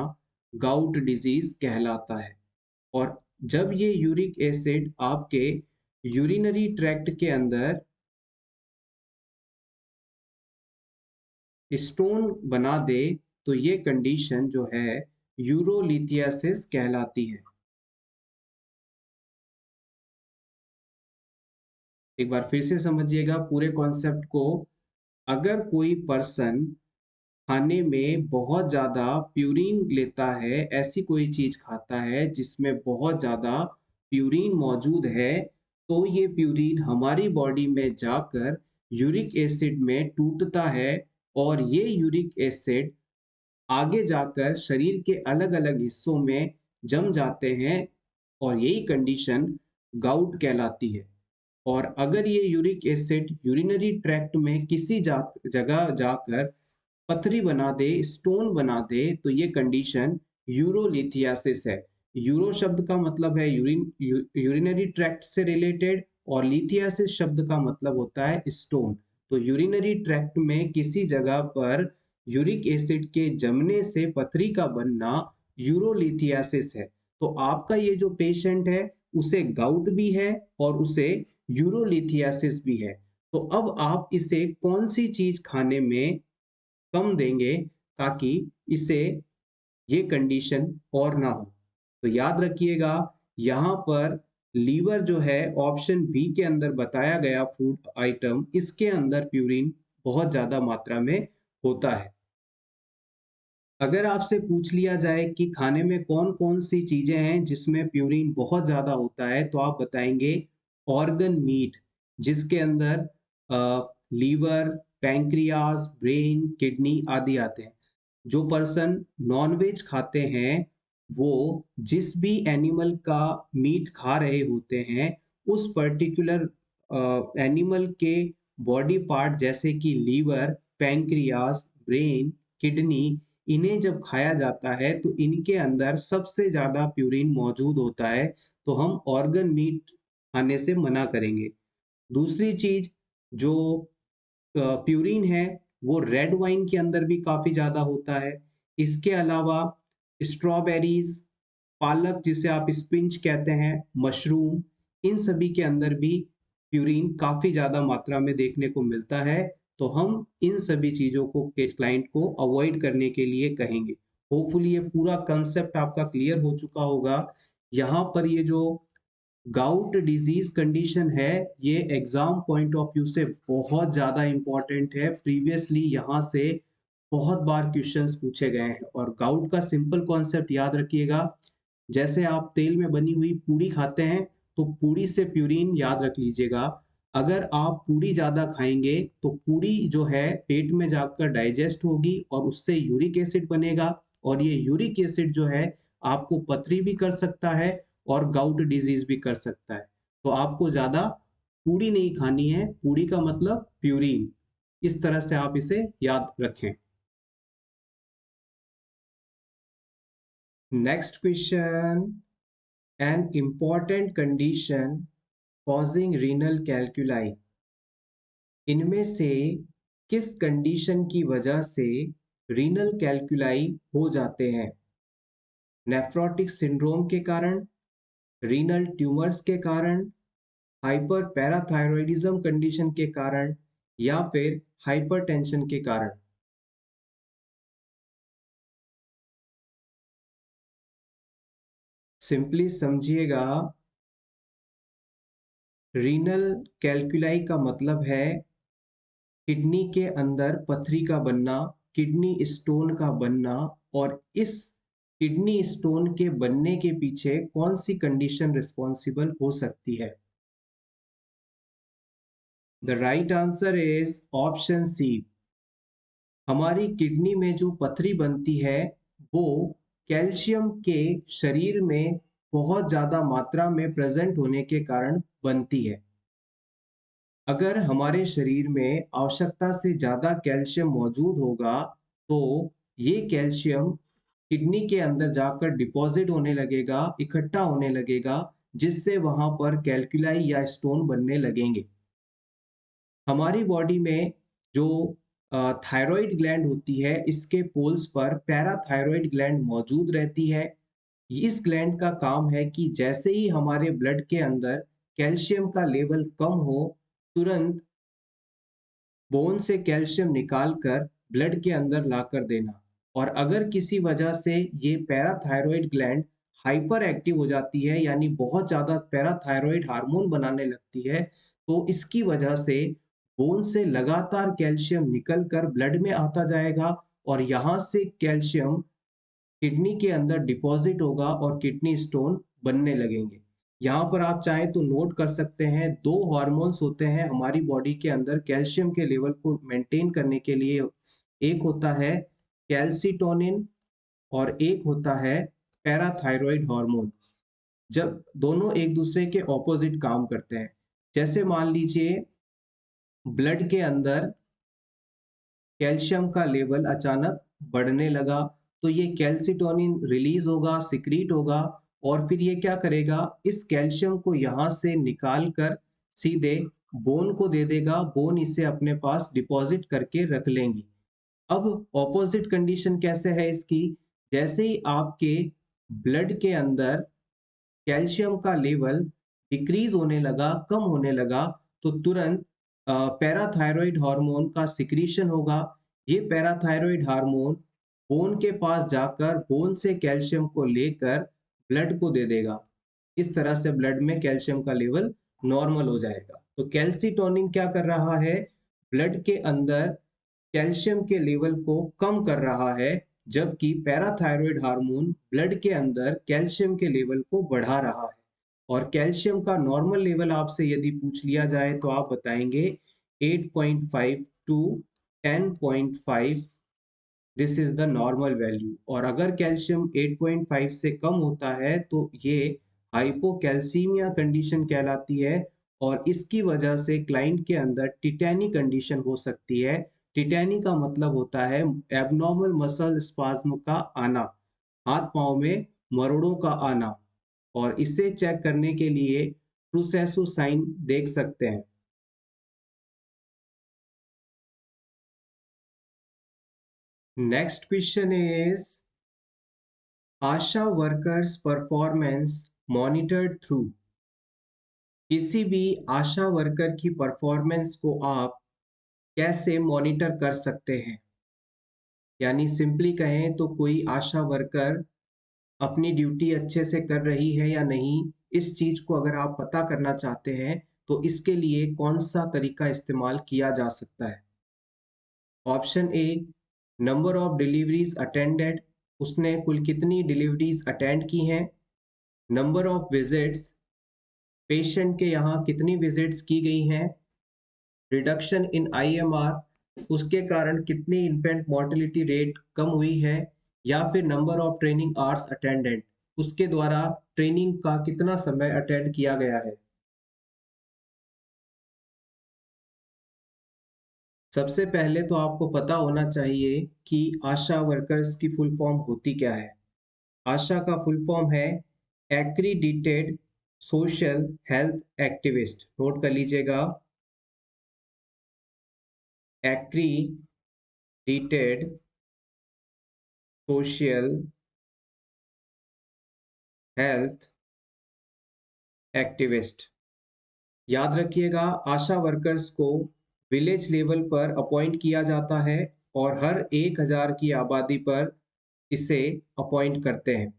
S1: गाउट डिजीज कहलाता है। और जब ये यूरिक एसिड आपके यूरिनरी ट्रैक्ट के अंदर स्टोन बना दे, तो ये कंडीशन जो है यूरोलिथियासिस कहलाती है। एक बार फिर से समझिएगा पूरे कॉन्सेप्ट को। अगर कोई पर्सन खाने में बहुत ज़्यादा प्यूरिन लेता है, ऐसी कोई चीज़ खाता है जिसमें बहुत ज़्यादा प्यूरिन मौजूद है तो ये प्यूरिन हमारी बॉडी में जाकर यूरिक एसिड में टूटता है और ये यूरिक एसिड आगे जाकर शरीर के अलग-अलग हिस्सों में जम जाते हैं और यही कंडीशन गाउट कहलाती है। और अगर ये यूरिक एसिड यूरिनरी ट्रैक्ट में किसी जगह जाकर पथरी बना दे, स्टोन बना दे, तो ये कंडीशन यूरोलिथियासिस है। यूरो शब्द का मतलब है यूरिनरी ट्रैक्ट से रिलेटेड और लिथियासिस शब्द का मतलब होता है स्टोन। तो यूरिनरी ट्रैक्ट में किसी जगह पर यूरिक एसिड के जमने से पथरी का बनना यूरोलिथियासिस है। तो आपका ये जो पेशेंट है उसे गाउट भी है और उसे यूरोलिथियासिस भी है। तो अब आप इसे कौन सी चीज खाने में कम देंगे ताकि इसे ये कंडीशन और ना हो। तो याद रखिएगा यहाँ पर लीवर जो है ऑप्शन बी के अंदर बताया गया फूड आइटम, इसके अंदर प्यूरिन बहुत ज्यादा मात्रा में होता है। अगर आपसे पूछ लिया जाए कि खाने में कौन कौन सी चीजें हैं जिसमें प्यूरिन बहुत ज्यादा होता है, तो आप बताएंगे ऑर्गन मीट, जिसके अंदर लीवर, पैंक्रियाज, ब्रेन, किडनी आदि आते हैं। जो पर्सन नॉनवेज खाते हैं वो जिस भी एनिमल का मीट खा रहे होते हैं उस पर्टिकुलर एनिमल के बॉडी पार्ट जैसे कि लीवर, पैंक्रियाज, ब्रेन, किडनी, इन्हें जब खाया जाता है तो इनके अंदर सबसे ज्यादा प्यूरिन मौजूद होता है, तो हम ऑर्गन मीट खाने से मना करेंगे। दूसरी चीज जो प्यूरिन है वो रेड वाइन के अंदर भी काफी ज्यादा होता है। इसके अलावा स्ट्रॉबेरीज, पालक जिसे आप स्पिंच कहते हैं, मशरूम, इन सभी के अंदर भी प्यूरिन काफी ज्यादा मात्रा में देखने को मिलता है। तो हम इन सभी चीजों को के क्लाइंट को अवॉइड करने के लिए कहेंगे। होपफुली ये पूरा कंसेप्ट आपका क्लियर हो चुका होगा। यहाँ पर ये जो गाउट डिजीज कंडीशन है ये एग्जाम पॉइंट ऑफ व्यू से बहुत ज्यादा इंपॉर्टेंट है। प्रीवियसली यहाँ से बहुत बार क्वेश्चंस पूछे गए हैं और गाउट का सिंपल कॉन्सेप्ट याद रखिएगा। जैसे आप तेल में बनी हुई पूड़ी खाते हैं तो पूड़ी से प्यूरिन याद रख लीजिएगा। अगर आप पूड़ी ज्यादा खाएंगे तो पूड़ी जो है पेट में जाकर डाइजेस्ट होगी और उससे यूरिक एसिड बनेगा और ये यूरिक एसिड जो है आपको पथरी भी कर सकता है और गाउट डिजीज भी कर सकता है। तो आपको ज्यादा पूड़ी नहीं खानी है, पूड़ी का मतलब प्यूरिन। इस तरह से आप इसे याद रखें। Next question, an important condition causing renal calculi, इनमें से किस कंडीशन की वजह से रीनल कैल्कुलाई हो जाते हैं? नेफ्रोटिक सिंड्रोम के कारण, रीनल ट्यूमर्स के कारण, हाइपर पैराथायरॉयडिज्म कंडीशन के कारण, या फिर हाइपरटेंशन के कारण? सिंपली समझिएगा, रीनल कैल्कुलाई का मतलब है किडनी के अंदर पथरी का बनना, किडनी स्टोन का बनना। और इस किडनी स्टोन के बनने के पीछे कौन सी कंडीशन रिस्पॉन्सिबल हो सकती है? The right answer is option C. हमारी किडनी में जो पथरी बनती है वो कैल्शियम के शरीर में बहुत ज्यादा मात्रा में प्रेजेंट होने के कारण बनती है। अगर हमारे शरीर में आवश्यकता से ज़्यादा कैल्शियम मौजूद होगा तो ये कैल्शियम किडनी के अंदर जाकर डिपॉजिट होने लगेगा, इकट्ठा होने लगेगा, जिससे वहां पर कैल्कुलाई या स्टोन बनने लगेंगे। हमारी बॉडी में जो थायराइड ग्लैंड होती है इसके पोल्स पर पैराथायरॉइड ग्लैंड मौजूद रहती है। इस ग्लैंड का काम है कि जैसे ही हमारे ब्लड के अंदर कैल्शियम का लेवल कम हो, तुरंत बोन से कैल्शियम निकालकर ब्लड के अंदर लाकर देना। और अगर किसी वजह से ये पैराथायरॉइड ग्लैंड हाइपर एक्टिव हो जाती है, यानी बहुत ज्यादा पैराथायरॉइड हार्मोन बनाने लगती है, तो इसकी वजह से बोन से लगातार कैल्शियम निकलकर ब्लड में आता जाएगा और यहाँ से कैल्शियम किडनी के अंदर डिपॉजिट होगा और किडनी स्टोन बनने लगेंगे। यहाँ पर आप चाहें तो नोट कर सकते हैं, दो हार्मोन्स होते हैं हमारी बॉडी के अंदर कैल्शियम के लेवल को मेंटेन करने के लिए। एक होता है कैल्सिटोनिन और एक होता है पैराथायरॉइड हार्मोन। जब दोनों एक दूसरे के ऑपोजिट काम करते हैं, जैसे मान लीजिए ब्लड के अंदर कैल्शियम का लेवल अचानक बढ़ने लगा, तो ये कैल्सिटोनिन रिलीज होगा, सिक्रीट होगा, और फिर ये क्या करेगा, इस कैल्शियम को यहाँ से निकाल कर सीधे बोन को दे देगा, बोन इसे अपने पास डिपॉजिट करके रख लेंगी। अब ऑपोजिट कंडीशन कैसे है इसकी, जैसे ही आपके ब्लड के अंदर कैल्शियम का लेवल डिक्रीज होने लगा, कम होने लगा, तो तुरंत पैराथायरॉइड हार्मोन का सिक्रीशन होगा। ये पैराथायरॉइड हार्मोन बोन के पास जाकर बोन से कैल्शियम को लेकर ब्लड को दे देगा। इस तरह से ब्लड में कैल्शियम का लेवल नॉर्मल हो जाएगा। तो कैल्सिटोनिन क्या कर रहा है, ब्लड के अंदर कैल्शियम के लेवल को कम कर रहा है, जबकि पैराथायरॉइड हार्मोन ब्लड के अंदर कैल्शियम के लेवल को बढ़ा रहा है। और कैल्शियम का नॉर्मल लेवल आपसे यदि पूछ लिया जाए तो आप बताएंगे 8.5 to 10.5, this is the normal value. और अगर कैल्शियम 8.5 से कम होता है तो ये हाइपोकैल्सीमिया कंडीशन कहलाती है, और इसकी वजह से क्लाइंट के अंदर टिटैनी कंडीशन हो सकती है। टिटैनी का मतलब होता है एबनॉर्मल मसल स्पाज्म का आना, हाथ पांव में मरोड़ों का आना। और इसे चेक करने के लिए ट्रूसेसु साइन देख सकते हैं। Next question is Asha workers performance monitored through. किसी भी आशा वर्कर की परफॉर्मेंस को आप कैसे मॉनिटर कर सकते हैं, यानी सिंपली कहें तो कोई आशा वर्कर अपनी ड्यूटी अच्छे से कर रही है या नहीं, इस चीज को अगर आप पता करना चाहते हैं तो इसके लिए कौन सा तरीका इस्तेमाल किया जा सकता है। Option A, number of deliveries attended, उसने कुल कितनी डिलीवरीज अटेंड की हैं। नंबर ऑफ विजिट्स, पेशेंट के यहाँ कितनी विजिट्स की गई हैं। रिडक्शन इन आईएमआर, उसके कारण कितनी इन्फेंट मोर्टेलिटी रेट कम हुई है। या फिर number of training hours attended, उसके द्वारा ट्रेनिंग का कितना समय अटेंड किया गया है। सबसे पहले तो आपको पता होना चाहिए कि आशा वर्कर्स की फुल फॉर्म होती क्या है। आशा का फुल फॉर्म है एक्रीडिटेड सोशल हेल्थ एक्टिविस्ट। नोट कर लीजिएगा, एक्रीडिटेड सोशल हेल्थ एक्टिविस्ट। याद रखिएगा, आशा वर्कर्स को विलेज लेवल पर अपॉइंट किया जाता है और हर 1000 की आबादी पर इसे अपॉइंट करते हैं।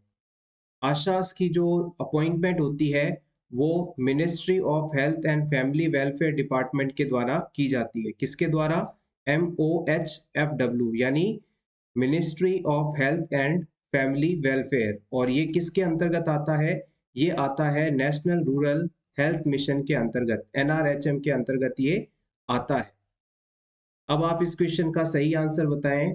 S1: आशास की जो अपॉइंटमेंट होती है वो ministry of health and family welfare department के द्वारा की जाती है। किसके द्वारा, MOHFW, यानी ministry of health and family welfare. और ये किसके अंतर्गत आता है, ये आता है नेशनल रूरल हेल्थ मिशन के अंतर्गत, NRHM के अंतर्गत ये आता है। अब आप इस क्वेश्चन का सही आंसर बताएं।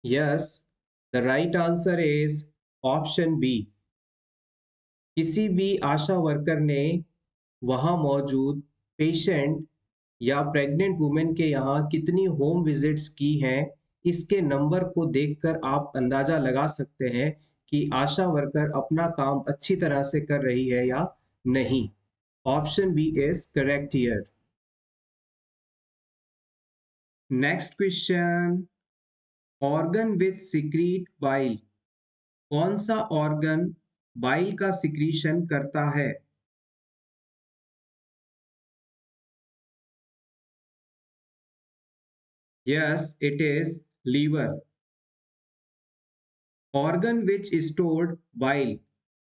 S1: Yes, the right answer is option B. किसी भी आशा वर्कर ने वहां मौजूद पेशेंट या प्रेग्नेंट वुमेन के यहाँ कितनी होम विजिट्स की हैं, इसके नंबर को देखकर आप अंदाजा लगा सकते हैं कि आशा वर्कर अपना काम अच्छी तरह से कर रही है या नहीं। Option B is correct here. Next question, organ which secrete bile. कौन सा ऑर्गन बाइल का सिक्रीशन करता है। Yes, it is liver. Organ which stored bile,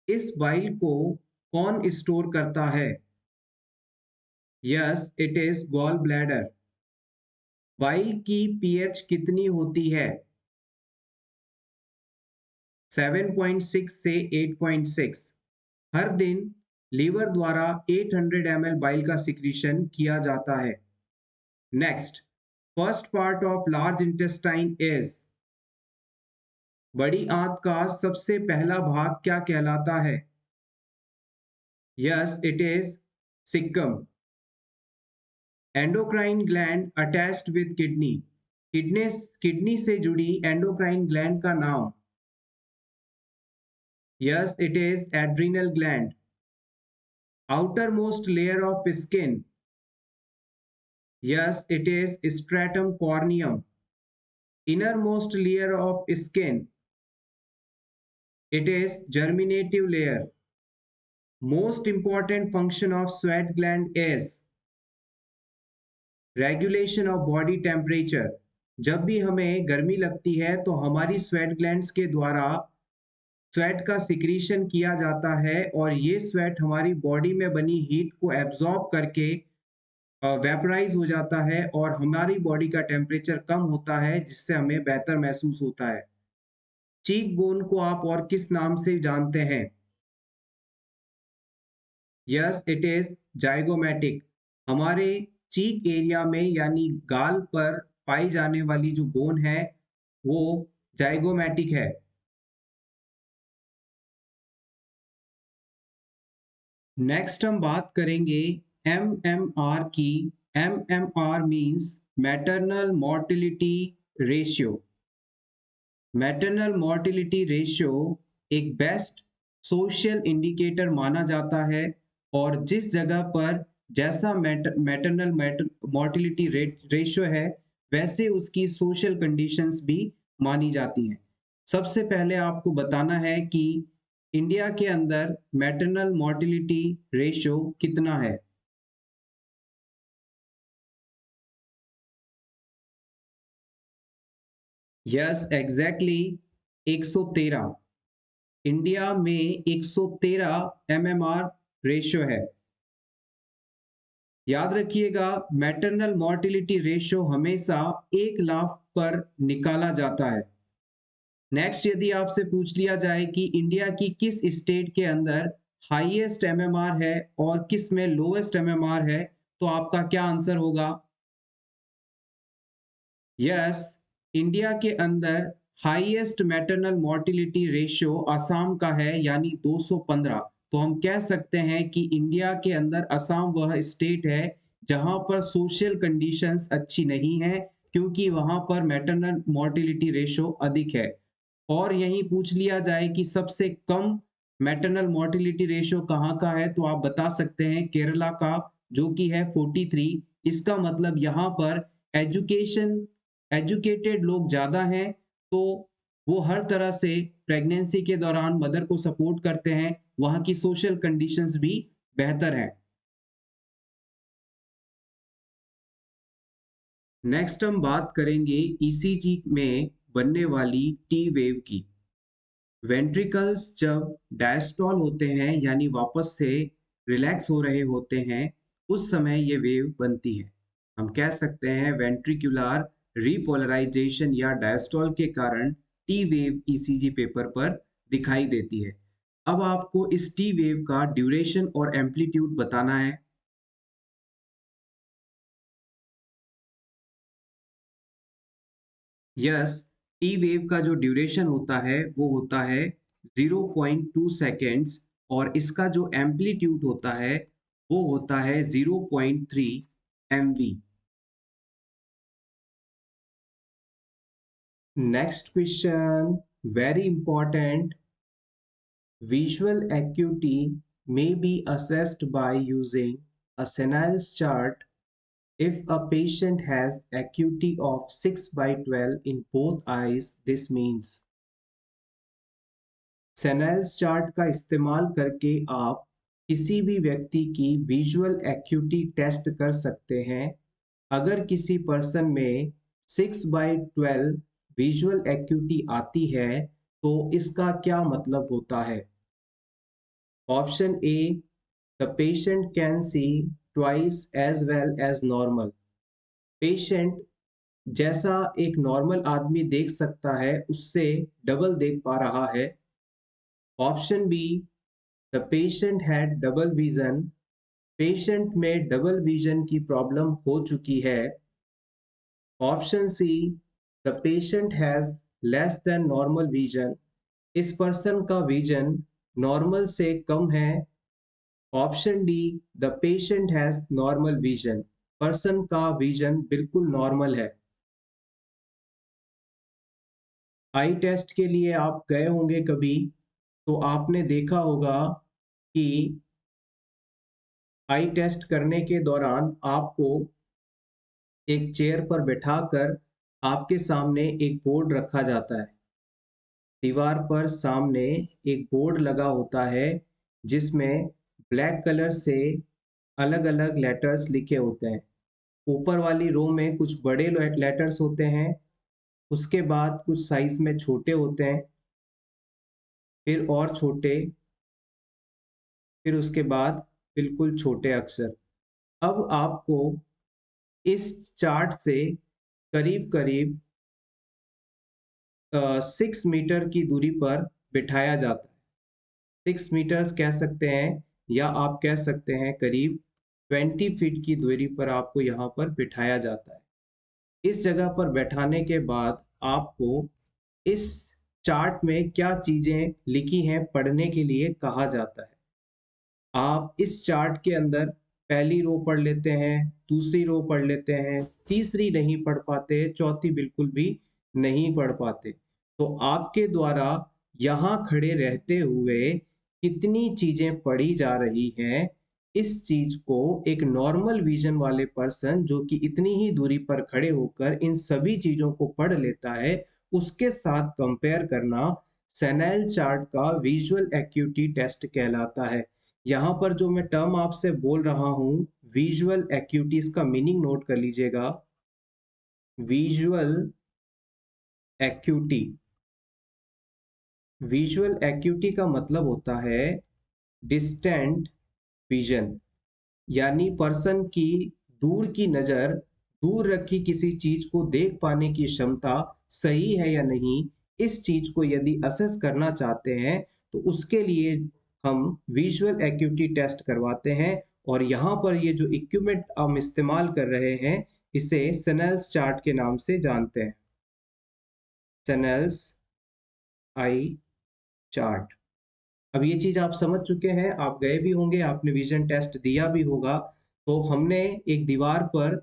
S1: इस बाइल को कौन स्टोर करता है। Yes, it is gall bladder. Bile की पीएच कितनी होती है। 7.6 से 8.6। हर दिन लीवर द्वारा 800 ml बाइल का सिक्रीशन किया जाता है। Next, first part of large intestine is, बड़ी आंत का सबसे पहला भाग क्या कहलाता है? Yes, it is caecum. Endocrine gland attached with kidney, kidney से जुड़ी एंडोक्राइन ग्लैंड का नाम? Yes, it is adrenal gland. Outermost layer of skin? Yes, it is stratum corneum. Innermost layer of skin? It is germinative layer. Most important function of sweat gland is regulation of body temperature. जब भी हमें गर्मी लगती है तो हमारी स्वेट ग्लैंड्स के द्वारा स्वेट का सिक्रीशन किया जाता है और ये स्वेट हमारी बॉडी में बनी हीट को एब्जॉर्ब करके वेपराइज हो जाता है और हमारी बॉडी का टेम्परेचर कम होता है, जिससे हमें बेहतर महसूस होता है। चीक बोन को आप और किस नाम से जानते हैं? Yes, it is zygomatic. हमारे चीक एरिया में यानी गाल पर पाई जाने वाली जो बोन है वो जाइगोमैटिक है। नेक्स्ट हम बात करेंगे एमएमआर की। MMR means maternal mortality ratio. Maternal mortality ratio एक बेस्ट सोशल इंडिकेटर माना जाता है और जिस जगह पर जैसा मैटरनल मोर्टिलिटी रेशियो है वैसे उसकी सोशल कंडीशंस भी मानी जाती हैं। सबसे पहले आपको बताना है कि इंडिया के अंदर मैटरनल मोर्टिलिटी रेशियो कितना है। Yes, exactly 113। इंडिया में 113 एमएमआर रेशियो है। याद रखिएगा, मैटरनल मोर्टिलिटी रेशियो हमेशा 1 लाख पर निकाला जाता है। नेक्स्ट, यदि आपसे पूछ लिया जाए कि इंडिया की किस स्टेट के अंदर हाईएस्ट एमएमआर है और किस में लोएस्ट एमएमआर है, तो आपका क्या आंसर होगा? यस, इंडिया के अंदर highest maternal mortality ratio Assam का है यानी 215। तो हम कह सकते हैं कि इंडिया के अंदर असम वह स्टेट है जहां पर सोशल कंडीशंस अच्छी नहीं है, क्योंकि वहां पर मैटरनल मोर्टिलिटी रेशियो अधिक है। और यही पूछ लिया जाए कि सबसे कम मैटरनल मोर्टिलिटी रेशियो कहाँ का है, तो आप बता सकते हैं केरला का, जो कि है 43। इसका मतलब यहाँ पर एजुकेटेड लोग ज़्यादा हैं, तो वो हर तरह से प्रेगनेंसी के दौरान मदर को सपोर्ट करते हैं, वहाँ की सोशल कंडीशंस भी बेहतर हैं। नेक्स्ट हम बात करेंगे ईसीजी में बनने वाली टी वेव की। वेंट्रिकल्स जब डायस्टॉल होते हैं यानी वापस से रिलैक्स हो रहे होते हैं, उस समय ये वेव बनती है। हम कह सकते हैं वेंट्रिकुलर रिपोलराइजेशन या डायस्टॉल के कारण टी वेव ईसीजी पेपर पर दिखाई देती है। अब आपको इस टी वेव का ड्यूरेशन और एम्पलीट्यूड बताना है। यस, टी वेव का जो ड्यूरेशन होता है वो होता है 0.2 सेकेंड्स और इसका जो एम्पलीट्यूड होता है वो होता है 0.3 MV। Next question, very important. Visual acuity may be assessed by using a Snell's chart. If a patient has acuity of 6/12 in both eyes, this means Snell's chart का इस्तेमाल करके आप किसी भी व्यक्ति की विजुअल एक्यूटी टेस्ट कर सकते हैं। अगर किसी पर्सन में 6/12 विजुअल एक्यूटी आती है तो इसका क्या मतलब होता है? Option A, the patient can see twice as well as normal. Patient जैसा एक नॉर्मल आदमी देख सकता है उससे डबल देख पा रहा है। Option B, the patient had double vision, patient में डबल विजन की प्रॉब्लम हो चुकी है। Option C, the patient has less than normal vision, इस पर्सन का विजन नॉर्मल से कम है। Option D, the patient has normal vision, person का विजन बिल्कुल नॉर्मल है। आई टेस्ट के लिए आप गए होंगे कभी, तो आपने देखा होगा कि आई टेस्ट करने के दौरान आपको एक चेयर पर बैठाकर आपके सामने एक बोर्ड रखा जाता है। दीवार पर सामने एक बोर्ड लगा होता है जिसमें ब्लैक कलर से अलग अलग लेटर्स लिखे होते हैं। ऊपर वाली रो में कुछ बड़े लेटर्स होते हैं, उसके बाद कुछ साइज में छोटे होते हैं, फिर और छोटे, फिर उसके बाद बिल्कुल छोटे अक्षर। अब आपको इस चार्ट से करीब करीब 6 मीटर की दूरी पर बिठाया जाता है। 6 मीटर्स कह सकते हैं, या आप कह सकते हैं करीब 20 फीट की दूरी पर आपको यहाँ पर बिठाया जाता है। इस जगह पर बैठाने के बाद आपको इस चार्ट में क्या चीजें लिखी हैं पढ़ने के लिए कहा जाता है। आप इस चार्ट के अंदर पहली रो पढ़ लेते हैं, दूसरी रो पढ़ लेते हैं, तीसरी नहीं पढ़ पाते, चौथी बिल्कुल भी नहीं पढ़ पाते। तो आपके द्वारा यहाँ खड़े रहते हुए कितनी चीजें पढ़ी जा रही हैं, इस चीज को एक नॉर्मल विजन वाले पर्सन जो कि इतनी ही दूरी पर खड़े होकर इन सभी चीजों को पढ़ लेता है, उसके साथ कंपेयर करना सेनाइल चार्ट का विजुअल एक्यूटी टेस्ट कहलाता है। यहाँ पर जो मैं टर्म आपसे बोल रहा हूँ, विजुअल एक्यूटी, इसका मीनिंग नोट कर लीजिएगा। विजुअल एक्यूटी, विजुअल एक्यूटी का मतलब होता है डिस्टेंट विजन, यानी पर्सन की दूर की नजर, दूर रखी किसी चीज को देख पाने की क्षमता सही है या नहीं, इस चीज को यदि असेस करना चाहते हैं तो उसके लिए हम विजुअल एक्यूटी टेस्ट करवाते हैं। और यहाँ पर ये जो इक्विपमेंट हम इस्तेमाल कर रहे हैं इसे सेनेल्स चार्ट के नाम से जानते हैं। सेनेल्स आई चार्ट। अब ये चीज आप समझ चुके हैं, आप गए भी होंगे, आपने विजन टेस्ट दिया भी होगा। तो हमने एक दीवार पर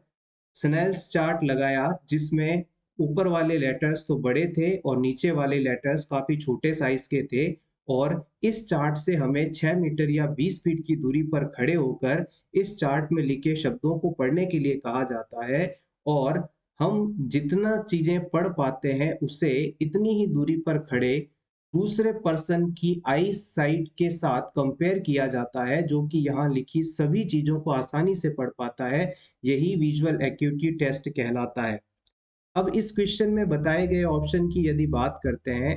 S1: स्नेल्स चार्ट लगाया जिसमें ऊपर वाले लेटर्स तो बड़े थे और नीचे वाले लेटर्स काफी छोटे साइज के थे। और इस चार्ट से हमें 6 मीटर या 20 फीट की दूरी पर खड़े होकर इस चार्ट में लिखे शब्दों को पढ़ने के लिए कहा जाता है। और हम जितना चीजें पढ़ पाते हैं उसे इतनी ही दूरी पर खड़े दूसरे पर्सन की आई साइट के साथ कंपेयर किया जाता है, जो कि यहाँ लिखी सभी चीजों को आसानी से पढ़ पाता है। यही विजुअल एक्यूटी टेस्ट कहलाता है। अब इस क्वेश्चन में बताए गए ऑप्शन की यदि बात करते हैं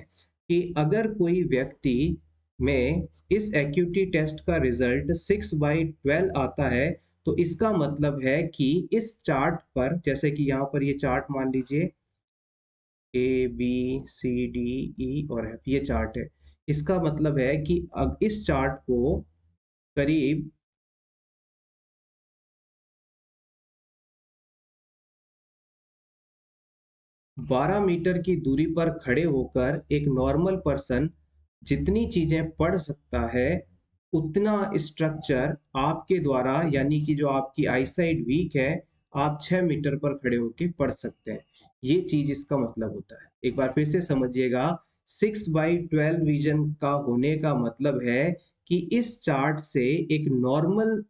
S1: कि अगर कोई व्यक्ति में इस एक्यूटी टेस्ट का रिजल्ट 6/12 आता है, तो इसका मतलब है कि इस चार्ट पर, जैसे कि यहाँ पर ये चार्ट मान लीजिए A B C D E और एफ, ये चार्ट है। इसका मतलब है कि अब इस चार्ट को करीब 12 मीटर की दूरी पर खड़े होकर एक नॉर्मल पर्सन जितनी चीजें पढ़ सकता है उतना स्ट्रक्चर आपके द्वारा, यानी कि जो आपकी आईसाइट वीक है, आप 6 मीटर पर खड़े होकर पढ़ सकते हैं। ये चीज इसका मतलब होता है। एक बार फिर से समझिएगा, 6/12 विजन का होने का मतलब है कि इस चार्ट से एक नॉर्मल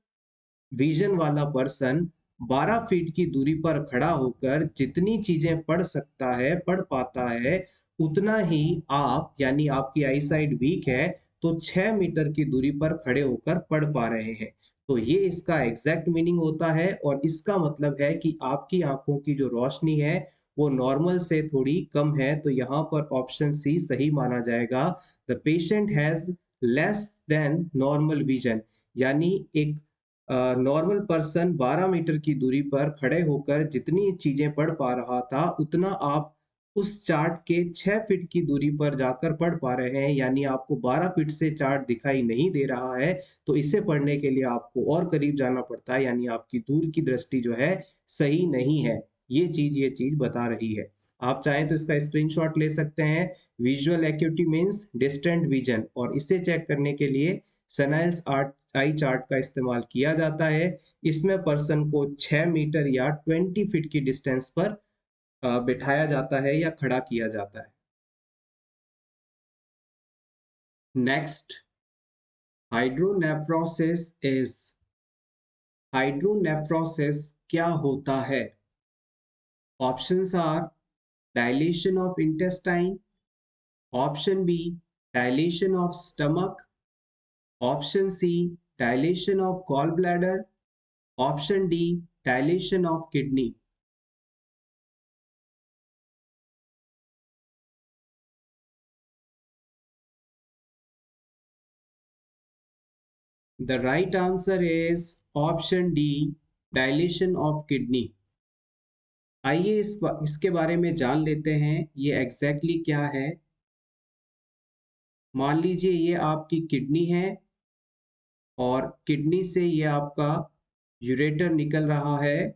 S1: विजन वाला पर्सन 12 फीट की दूरी पर खड़ा होकर जितनी चीजें पढ़ सकता है, पढ़ पाता है, उतना ही आप, यानी आपकी आई साइड वीक है तो 6 मीटर की दूरी पर खड़े होकर पढ़ पा रहे हैं। तो ये इसका एग्जैक्ट मीनिंग होता है। और इसका मतलब है कि आपकी आंखों की जो रोशनी है वो नॉर्मल से थोड़ी कम है। तो यहाँ पर ऑप्शन सी सही माना जाएगा। The patient has less than normal vision, यानी एक नॉर्मल पर्सन 12 मीटर की दूरी पर खड़े होकर जितनी चीजें पढ़ पा रहा था उतना आप उस चार्ट के 6 फीट की दूरी पर जाकर पढ़ पा रहे हैं, यानी आपको 12 फीट से चार्ट दिखाई नहीं दे रहा है, तो इसे पढ़ने के लिए आपको और करीब जाना पड़ता है, यानी आपकी दूर की दृष्टि जो है सही नहीं है। ये चीज बता रही है। आप चाहें तो इसका स्क्रीनशॉट ले सकते हैं। Visual acuity means distant vision, और इसे चेक करने के लिए सनाइल्स आर्ट आई चार्ट का इस्तेमाल किया जाता है। इसमें पर्सन को 6 मीटर या 20 फीट की डिस्टेंस पर बिठाया जाता है या खड़ा किया जाता है। नेक्स्ट, हाइड्रोनेफ्रोसिस इज, हाइड्रोनेफ्रोसिस क्या होता है? Options are dilation of intestine, option B dilation of stomach, option C dilation of gall bladder, option D dilation of kidney. The right answer is option D, dilation of kidney. आइए इसके बारे में जान लेते हैं ये एग्जैक्टली क्या है। मान लीजिए ये आपकी किडनी है, और किडनी से ये आपका यूरेटर निकल रहा है,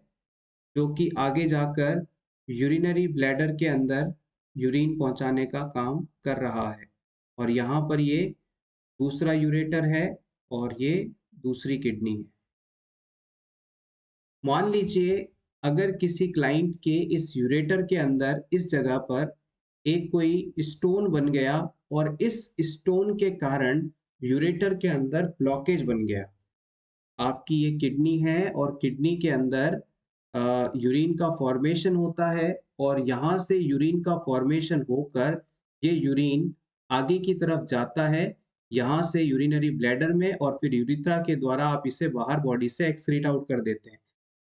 S1: जो कि आगे जाकर यूरिनरी ब्लैडर के अंदर यूरिन पहुंचाने का काम कर रहा है। और यहाँ पर ये दूसरा यूरेटर है, और ये दूसरी किडनी है। मान लीजिए अगर किसी क्लाइंट के इस यूरेटर के अंदर इस जगह पर एक कोई स्टोन बन गया, और इस स्टोन के कारण यूरेटर के अंदर ब्लॉकेज बन गया। आपकी ये किडनी है, और किडनी के अंदर यूरिन का फॉर्मेशन होता है, और यहाँ से यूरिन का फॉर्मेशन होकर ये यूरिन आगे की तरफ जाता है, यहाँ से यूरिनरी ब्लैडर में, और फिर यूरिथ्रा के द्वारा आप इसे बाहर बॉडी से एक्सक्रीट आउट कर देते हैं।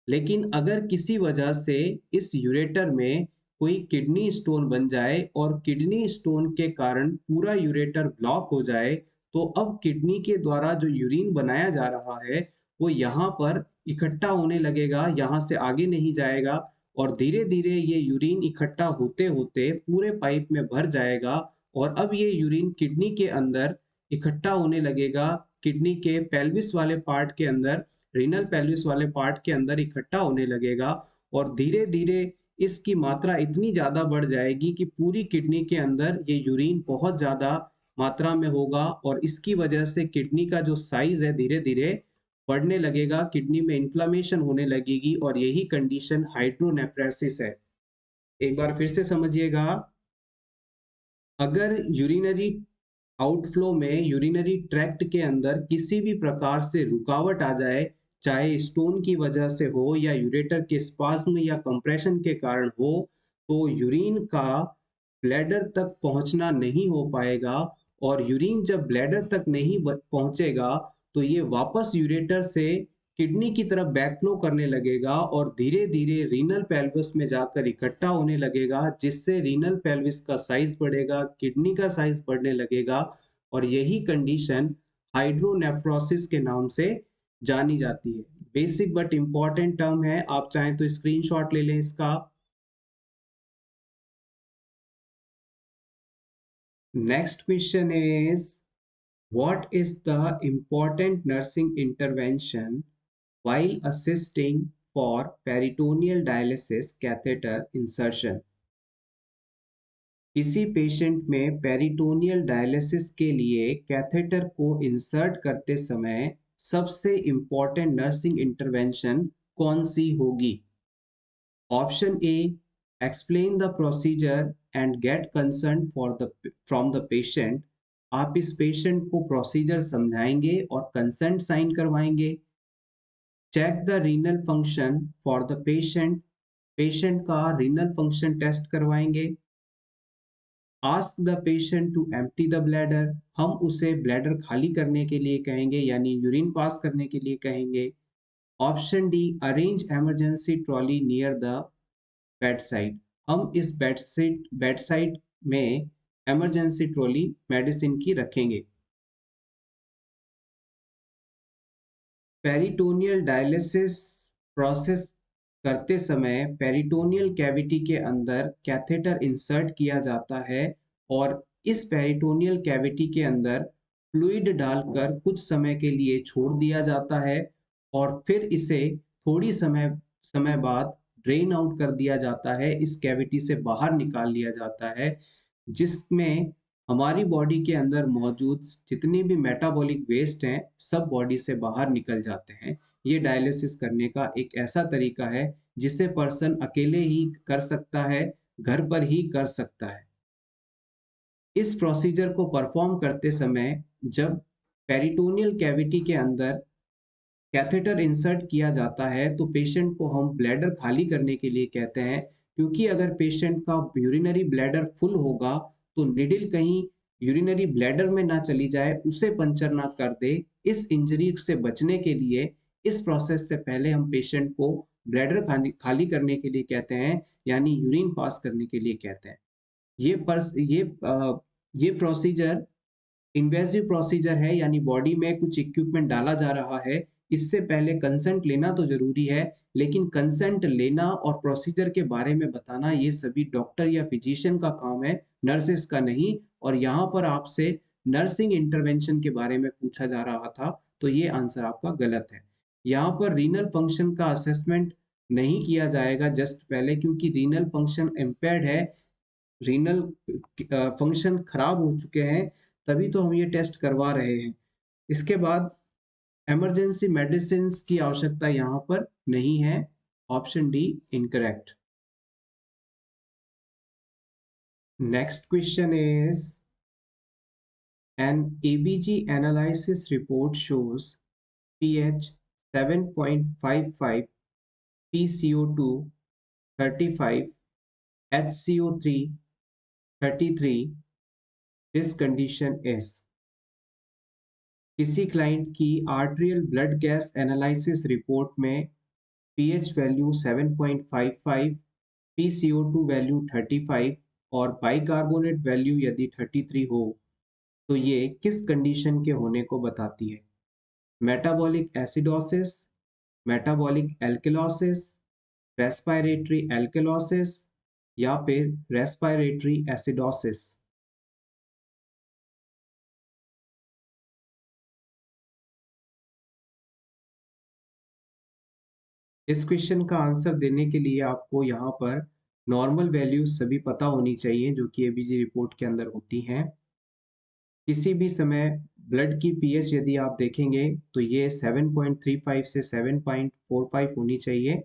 S1: लेकिन अगर किसी वजह से इस यूरेटर में कोई किडनी स्टोन बन जाए, और किडनी स्टोन के कारण पूरा यूरेटर ब्लॉक हो जाए, तो अब किडनी के द्वारा जो यूरिन बनाया जा रहा है वो यहाँ पर इकट्ठा होने लगेगा, यहाँ से आगे नहीं जाएगा, और धीरे धीरे ये यूरिन इकट्ठा होते होते पूरे पाइप में भर जाएगा। और अब ये यूरिन किडनी के अंदर इकट्ठा होने लगेगा, किडनी के पेल्विस वाले पार्ट के अंदर, रीनल पेल्विस वाले पार्ट के अंदर इकट्ठा होने लगेगा, और धीरे धीरे इसकी मात्रा इतनी ज्यादा बढ़ जाएगी कि पूरी किडनी के अंदर ये यूरिन बहुत ज्यादा मात्रा में होगा, और इसकी वजह से किडनी का जो साइज है धीरे धीरे बढ़ने लगेगा, किडनी में इन्फ्लामेशन होने लगेगी, और यही कंडीशन हाइड्रोनेफ्रेसिस है। एक बार फिर से समझिएगा, अगर यूरिनरी आउटफ्लो में, यूरिनरी ट्रैक्ट के अंदर किसी भी प्रकार से रुकावट आ जाए, चाहे स्टोन की वजह से हो या यूरेटर के स्पाज्म या कंप्रेशन के कारण हो, तो यूरिन का ब्लैडर तक पहुंचना नहीं हो पाएगा। और यूरिन जब ब्लैडर तक नहीं पहुंचेगा, तो ये वापस यूरेटर से किडनी की तरफ बैकफ्लो करने लगेगा, और धीरे धीरे रीनल पेल्विस में जाकर इकट्ठा होने लगेगा, जिससे रीनल पेल्विस का साइज बढ़ेगा, किडनी का साइज बढ़ने लगेगा, और यही कंडीशन हाइड्रोनेफ्रोसिस के नाम से जानी जाती है। बेसिक बट इंपॉर्टेंट टर्म है, आप चाहें तो स्क्रीनशॉट ले लें इसका। Next question is, what is the important nursing intervention while assisting for peritoneal dialysis catheter insertion? किसी पेशेंट में पेरिटोनियल डायलिसिस के लिए कैथेटर को इंसर्ट करते समय सबसे इंपॉर्टेंट नर्सिंग इंटरवेंशन कौन सी होगी? Option A, explain the procedure and get concern for the from the patient. आप इस पेशेंट को प्रोसीजर समझाएंगे और कंसेंट साइन करवाएंगे। Check the renal function for the patient, patient का रीनल फंक्शन टेस्ट करवाएंगे। Ask the patient to empty the bladder, हम उसे ब्लैडर खाली करने के लिए कहेंगे, यानी यूरिन पास करने के लिए कहेंगे। Option D, arrange emergency trolley near the bed side, हम इस बेड साइड में इमरजेंसी ट्रॉली मेडिसिन की रखेंगे। पेरिटोनियल डायलिसिस प्रोसेस करते समय पेरिटोनियल कैविटी के अंदर कैथेटर इंसर्ट किया जाता है और इस पेरिटोनियल कैविटी के अंदर फ्लूइड डालकर कुछ समय के लिए छोड़ दिया जाता है और फिर इसे थोड़ी समय समय बाद ड्रेन आउट कर दिया जाता है, इस कैविटी से बाहर निकाल लिया जाता है, जिसमें हमारी बॉडी के अंदर मौजूद जितने भी मेटाबॉलिक वेस्ट हैं सब बॉडी से बाहर निकल जाते हैं। ये डायलिसिस करने का एक ऐसा तरीका है जिसे पर्सन अकेले ही कर सकता है, घर पर ही कर सकता है। इस प्रोसीजर को परफॉर्म करते समय जब पेरिटोनियल कैविटी के अंदर कैथेटर इंसर्ट किया जाता है तो पेशेंट को हम ब्लैडर खाली करने के लिए कहते हैं, क्योंकि अगर पेशेंट का यूरिनरी ब्लैडर फुल होगा तो निडिल कहीं यूरिनरी ब्लैडर में ना चली जाए, उसे पंचर ना कर दे। इस इंजरी से बचने के लिए इस प्रोसेस से पहले हम पेशेंट को ब्लैडर खाली करने के लिए कहते हैं, यानी यूरिन पास करने के लिए कहते हैं। ये पर्स ये प्रोसीजर इन्वेसिव प्रोसीजर है, यानी बॉडी में कुछ इक्विपमेंट डाला जा रहा है। इससे पहले कंसेंट लेना तो ज़रूरी है, लेकिन कंसेंट लेना और प्रोसीजर के बारे में बताना ये सभी डॉक्टर या फिजिशियन का काम है, नर्सेस का नहीं। और यहाँ पर आपसे नर्सिंग इंटरवेंशन के बारे में पूछा जा रहा था, तो ये आंसर आपका गलत है। यहाँ पर रीनल फंक्शन का असेसमेंट नहीं किया जाएगा जस्ट पहले, क्योंकि रीनल फंक्शन इम्पेयर्ड है, रीनल फंक्शन खराब हो चुके हैं, तभी तो हम ये टेस्ट करवा रहे हैं। इसके बाद इमरजेंसी मेडिसिन की आवश्यकता यहाँ पर नहीं है। Option D incorrect. Next question is an ABG analysis report shows pH 7.55, PCO2 35, HCO3 33. This condition is किसी क्लाइंट की arterial blood gas analysis report में पीएच वैल्यू 7.55, PCO2 वैल्यू 35 और बाइकार्बोनेट वैल्यू यदि 33 हो तो ये किस कंडीशन के होने को बताती है? Metabolic acidosis, metabolic alkalosis, respiratory alkalosis या फिर रेस्पिरेटरी एसिडोसिस। इस क्वेश्चन का आंसर देने के लिए आपको यहाँ पर नॉर्मल वैल्यूज सभी पता होनी चाहिए जो कि एबीजी रिपोर्ट के अंदर होती हैं। किसी भी समय ब्लड की पीएच यदि आप देखेंगे तो ये 7.35 से 7.45 होनी चाहिए,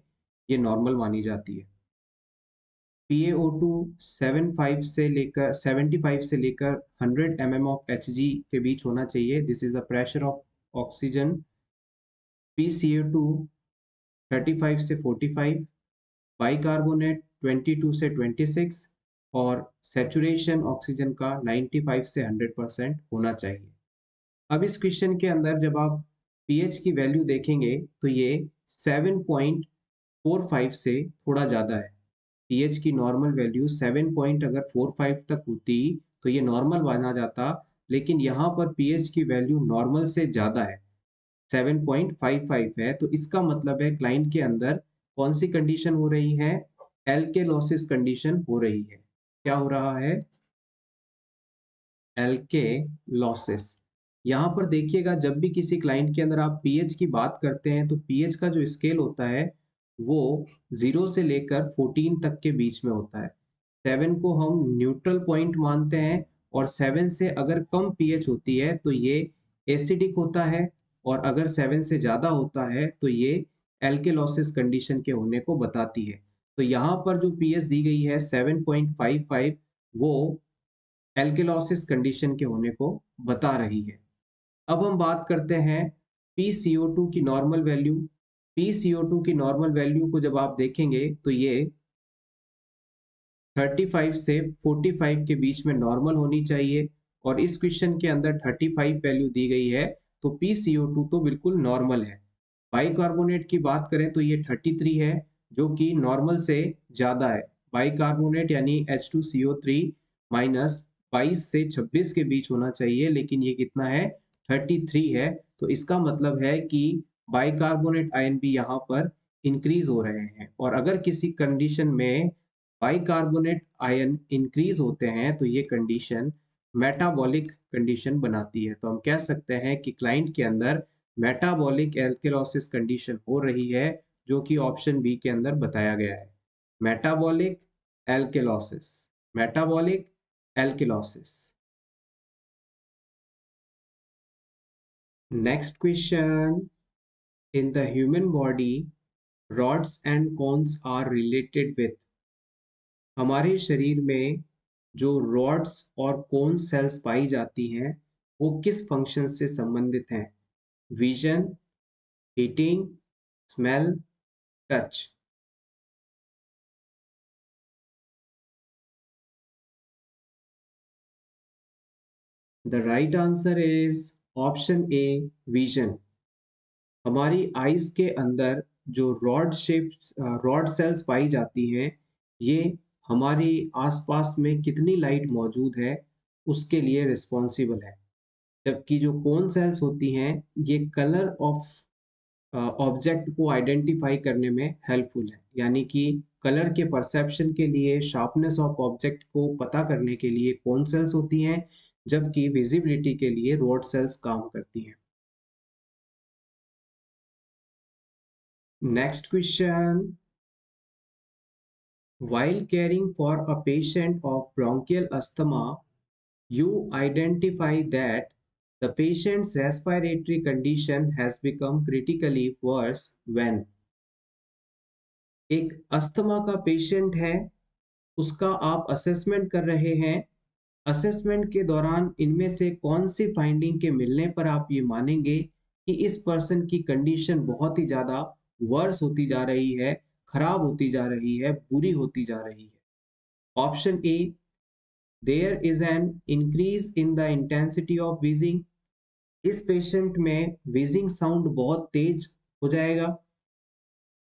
S1: ये नॉर्मल मानी जाती है। PaO2 75 से लेकर 75 से लेकर 100 mm ऑफ Hg के बीच होना चाहिए। This is the pressure of oxygen. PCO2 35 से 45, बाइकार्बोनेट 22 से 26 और सैचुरेशन ऑक्सीजन का 95 से 100% होना चाहिए। अब इस क्वेश्चन के अंदर जब आप पीएच की वैल्यू देखेंगे तो ये 7.45 से थोड़ा ज़्यादा है। पीएच की नॉर्मल वैल्यू 7 पॉइंट अगर 45 तक होती तो ये नॉर्मल माना जाता, लेकिन यहाँ पर पीएच की वैल्यू नॉर्मल से ज़्यादा है, 7.55 है। तो इसका मतलब है क्लाइंट के अंदर कौन सी कंडीशन हो रही है? एल्केलोसिस कंडीशन हो रही है। क्या हो रहा है? एल्केलोसिस। यहाँ पर देखिएगा जब भी किसी क्लाइंट के अंदर आप पीएच की बात करते हैं तो पीएच का जो स्केल होता है वो 0 से लेकर 14 तक के बीच में होता है। 7 को हम न्यूट्रल पॉइंट मानते हैं और 7 से अगर कम पीएच होती है तो ये एसिडिक होता है और अगर 7 से ज़्यादा होता है तो ये एल्केलोसिस कंडीशन के होने को बताती है। तो यहाँ पर जो पीएच दी गई है 7.55 वो एल्केलोसिस कंडीशन के होने को बता रही है। अब हम बात करते हैं PCO2 की नॉर्मल वैल्यू। PCO2 की नॉर्मल वैल्यू को जब आप देखेंगे तो ये 35 से 45 के बीच में नॉर्मल होनी चाहिए और इस क्वेश्चन के अंदर 35 वैल्यू दी गई है तो PCO2 तो बिल्कुल नॉर्मल है। बाइकार्बोनेट की बात करें तो ये 33 है जो कि नॉर्मल से ज़्यादा है। बाइकार्बोनेट यानी H2CO3 माइनस 22 से 26 के बीच होना चाहिए, लेकिन ये कितना है? 33 है। तो इसका मतलब है कि बाइकार्बोनेट आयन भी यहाँ पर इंक्रीज हो रहे हैं, और अगर किसी कंडीशन में बाइकार्बोनेट आयन इंक्रीज होते हैं तो ये कंडीशन मेटाबॉलिक कंडीशन बनाती है। तो हम कह सकते हैं कि क्लाइंट के अंदर मेटाबॉलिक एल्केलोसिस कंडीशन हो रही है, जो कि ऑप्शन बी के अंदर बताया गया है। Metabolic alkalosis, metabolic alkalosis. Next question, in the human body rods and cones are related with। हमारे शरीर में जो रॉड्स और कोन सेल्स पाई जाती हैं वो किस फंक्शन से संबंधित हैं? Vision, heating, smell, touch. The right answer is option A, vision. हमारी आईज के अंदर जो रॉड सेल्स पाई जाती हैं, ये हमारी आसपास में कितनी लाइट मौजूद है उसके लिए रिस्पॉन्सिबल है। जबकि जो कोन सेल्स होती हैं ये कलर ऑफ ऑब्जेक्ट को आइडेंटिफाई करने में हेल्पफुल है, यानी कि कलर के परसेप्शन के लिए, शार्पनेस ऑफ ऑब्जेक्ट को पता करने के लिए कोन सेल्स होती हैं, जबकि विजिबिलिटी के लिए रॉड सेल्स काम करती हैं। Next question, while caring for a patient of bronchial asthma, you identify that the patient's respiratory condition has become critically worse when। एक अस्थमा का पेशेंट है, उसका आप असेसमेंट कर रहे हैं। असेसमेंट के दौरान इनमें से कौन सी फाइंडिंग के मिलने पर आप ये मानेंगे कि इस पर्सन की कंडीशन बहुत ही ज़्यादा वर्स होती जा रही है, खराब होती जा रही है, बुरी होती जा रही है? Option A, there is an increase in the intensity of wheezing। इस पेशेंट में wheezing साउंड बहुत तेज हो जाएगा।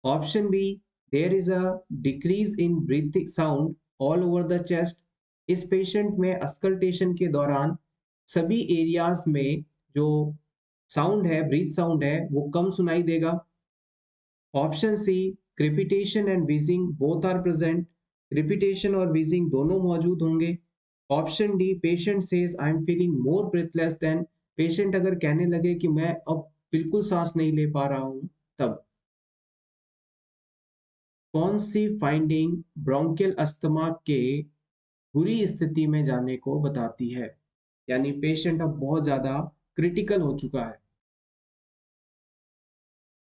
S1: Option B, there is a decrease in breathing sound all over the chest. इस पेशेंट में अस्कल्टेशन के दौरान सभी एरियाज में जो साउंड है, ब्रीथ साउंड है, वो कम सुनाई देगा। Option C, crepitation and wheezing both are present. Crepitation और wheezing दोनों मौजूद होंगे। Option D, patient says I am feeling more breathless then. Patient अगर कहने लगे कि मैं अब बिल्कुल सांस नहीं ले पा रहा हूं, तब कौन सी फाइंडिंग ब्रोंकियल अस्थमा के बुरी स्थिति में जाने को बताती है, यानी पेशेंट अब बहुत ज्यादा क्रिटिकल हो चुका है?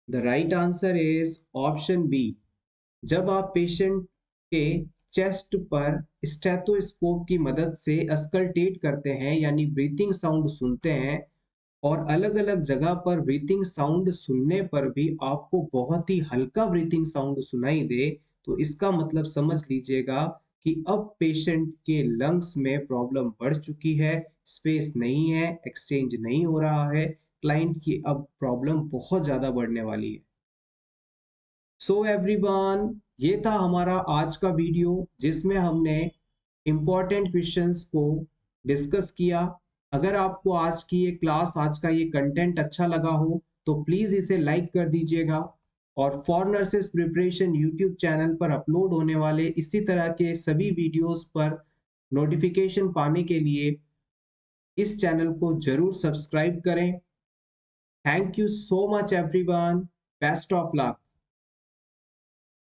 S1: The right answer is option B. जब आप पेशेंट के चेस्ट पर स्टेथोस्कोप की मदद से अस्कल्टेट करते हैं, यानी ब्रीथिंग साउंड सुनते हैं, और अलग अलग जगह पर ब्रीथिंग साउंड सुनने पर भी आपको बहुत ही हल्का ब्रीथिंग साउंड सुनाई दे, तो इसका मतलब समझ लीजिएगा कि अब पेशेंट के लंग्स में प्रॉब्लम बढ़ चुकी है, स्पेस नहीं है, एक्सचेंज नहीं हो रहा है, क्लाइंट की अब प्रॉब्लम बहुत ज़्यादा बढ़ने वाली है। सो एवरीवन, ये था हमारा आज का वीडियो जिसमें हमने इम्पोर्टेंट क्वेश्चंस को डिस्कस किया। अगर आपको आज की ये क्लास, आज का ये कंटेंट अच्छा लगा हो तो प्लीज़ इसे लाइक कर दीजिएगा, और for nurses preparation YouTube channel पर अपलोड होने वाले इसी तरह के सभी वीडियोस पर नोटिफिकेशन पाने के लिए इस चैनल को जरूर सब्सक्राइब करें। Thank you so much everyone, best of luck.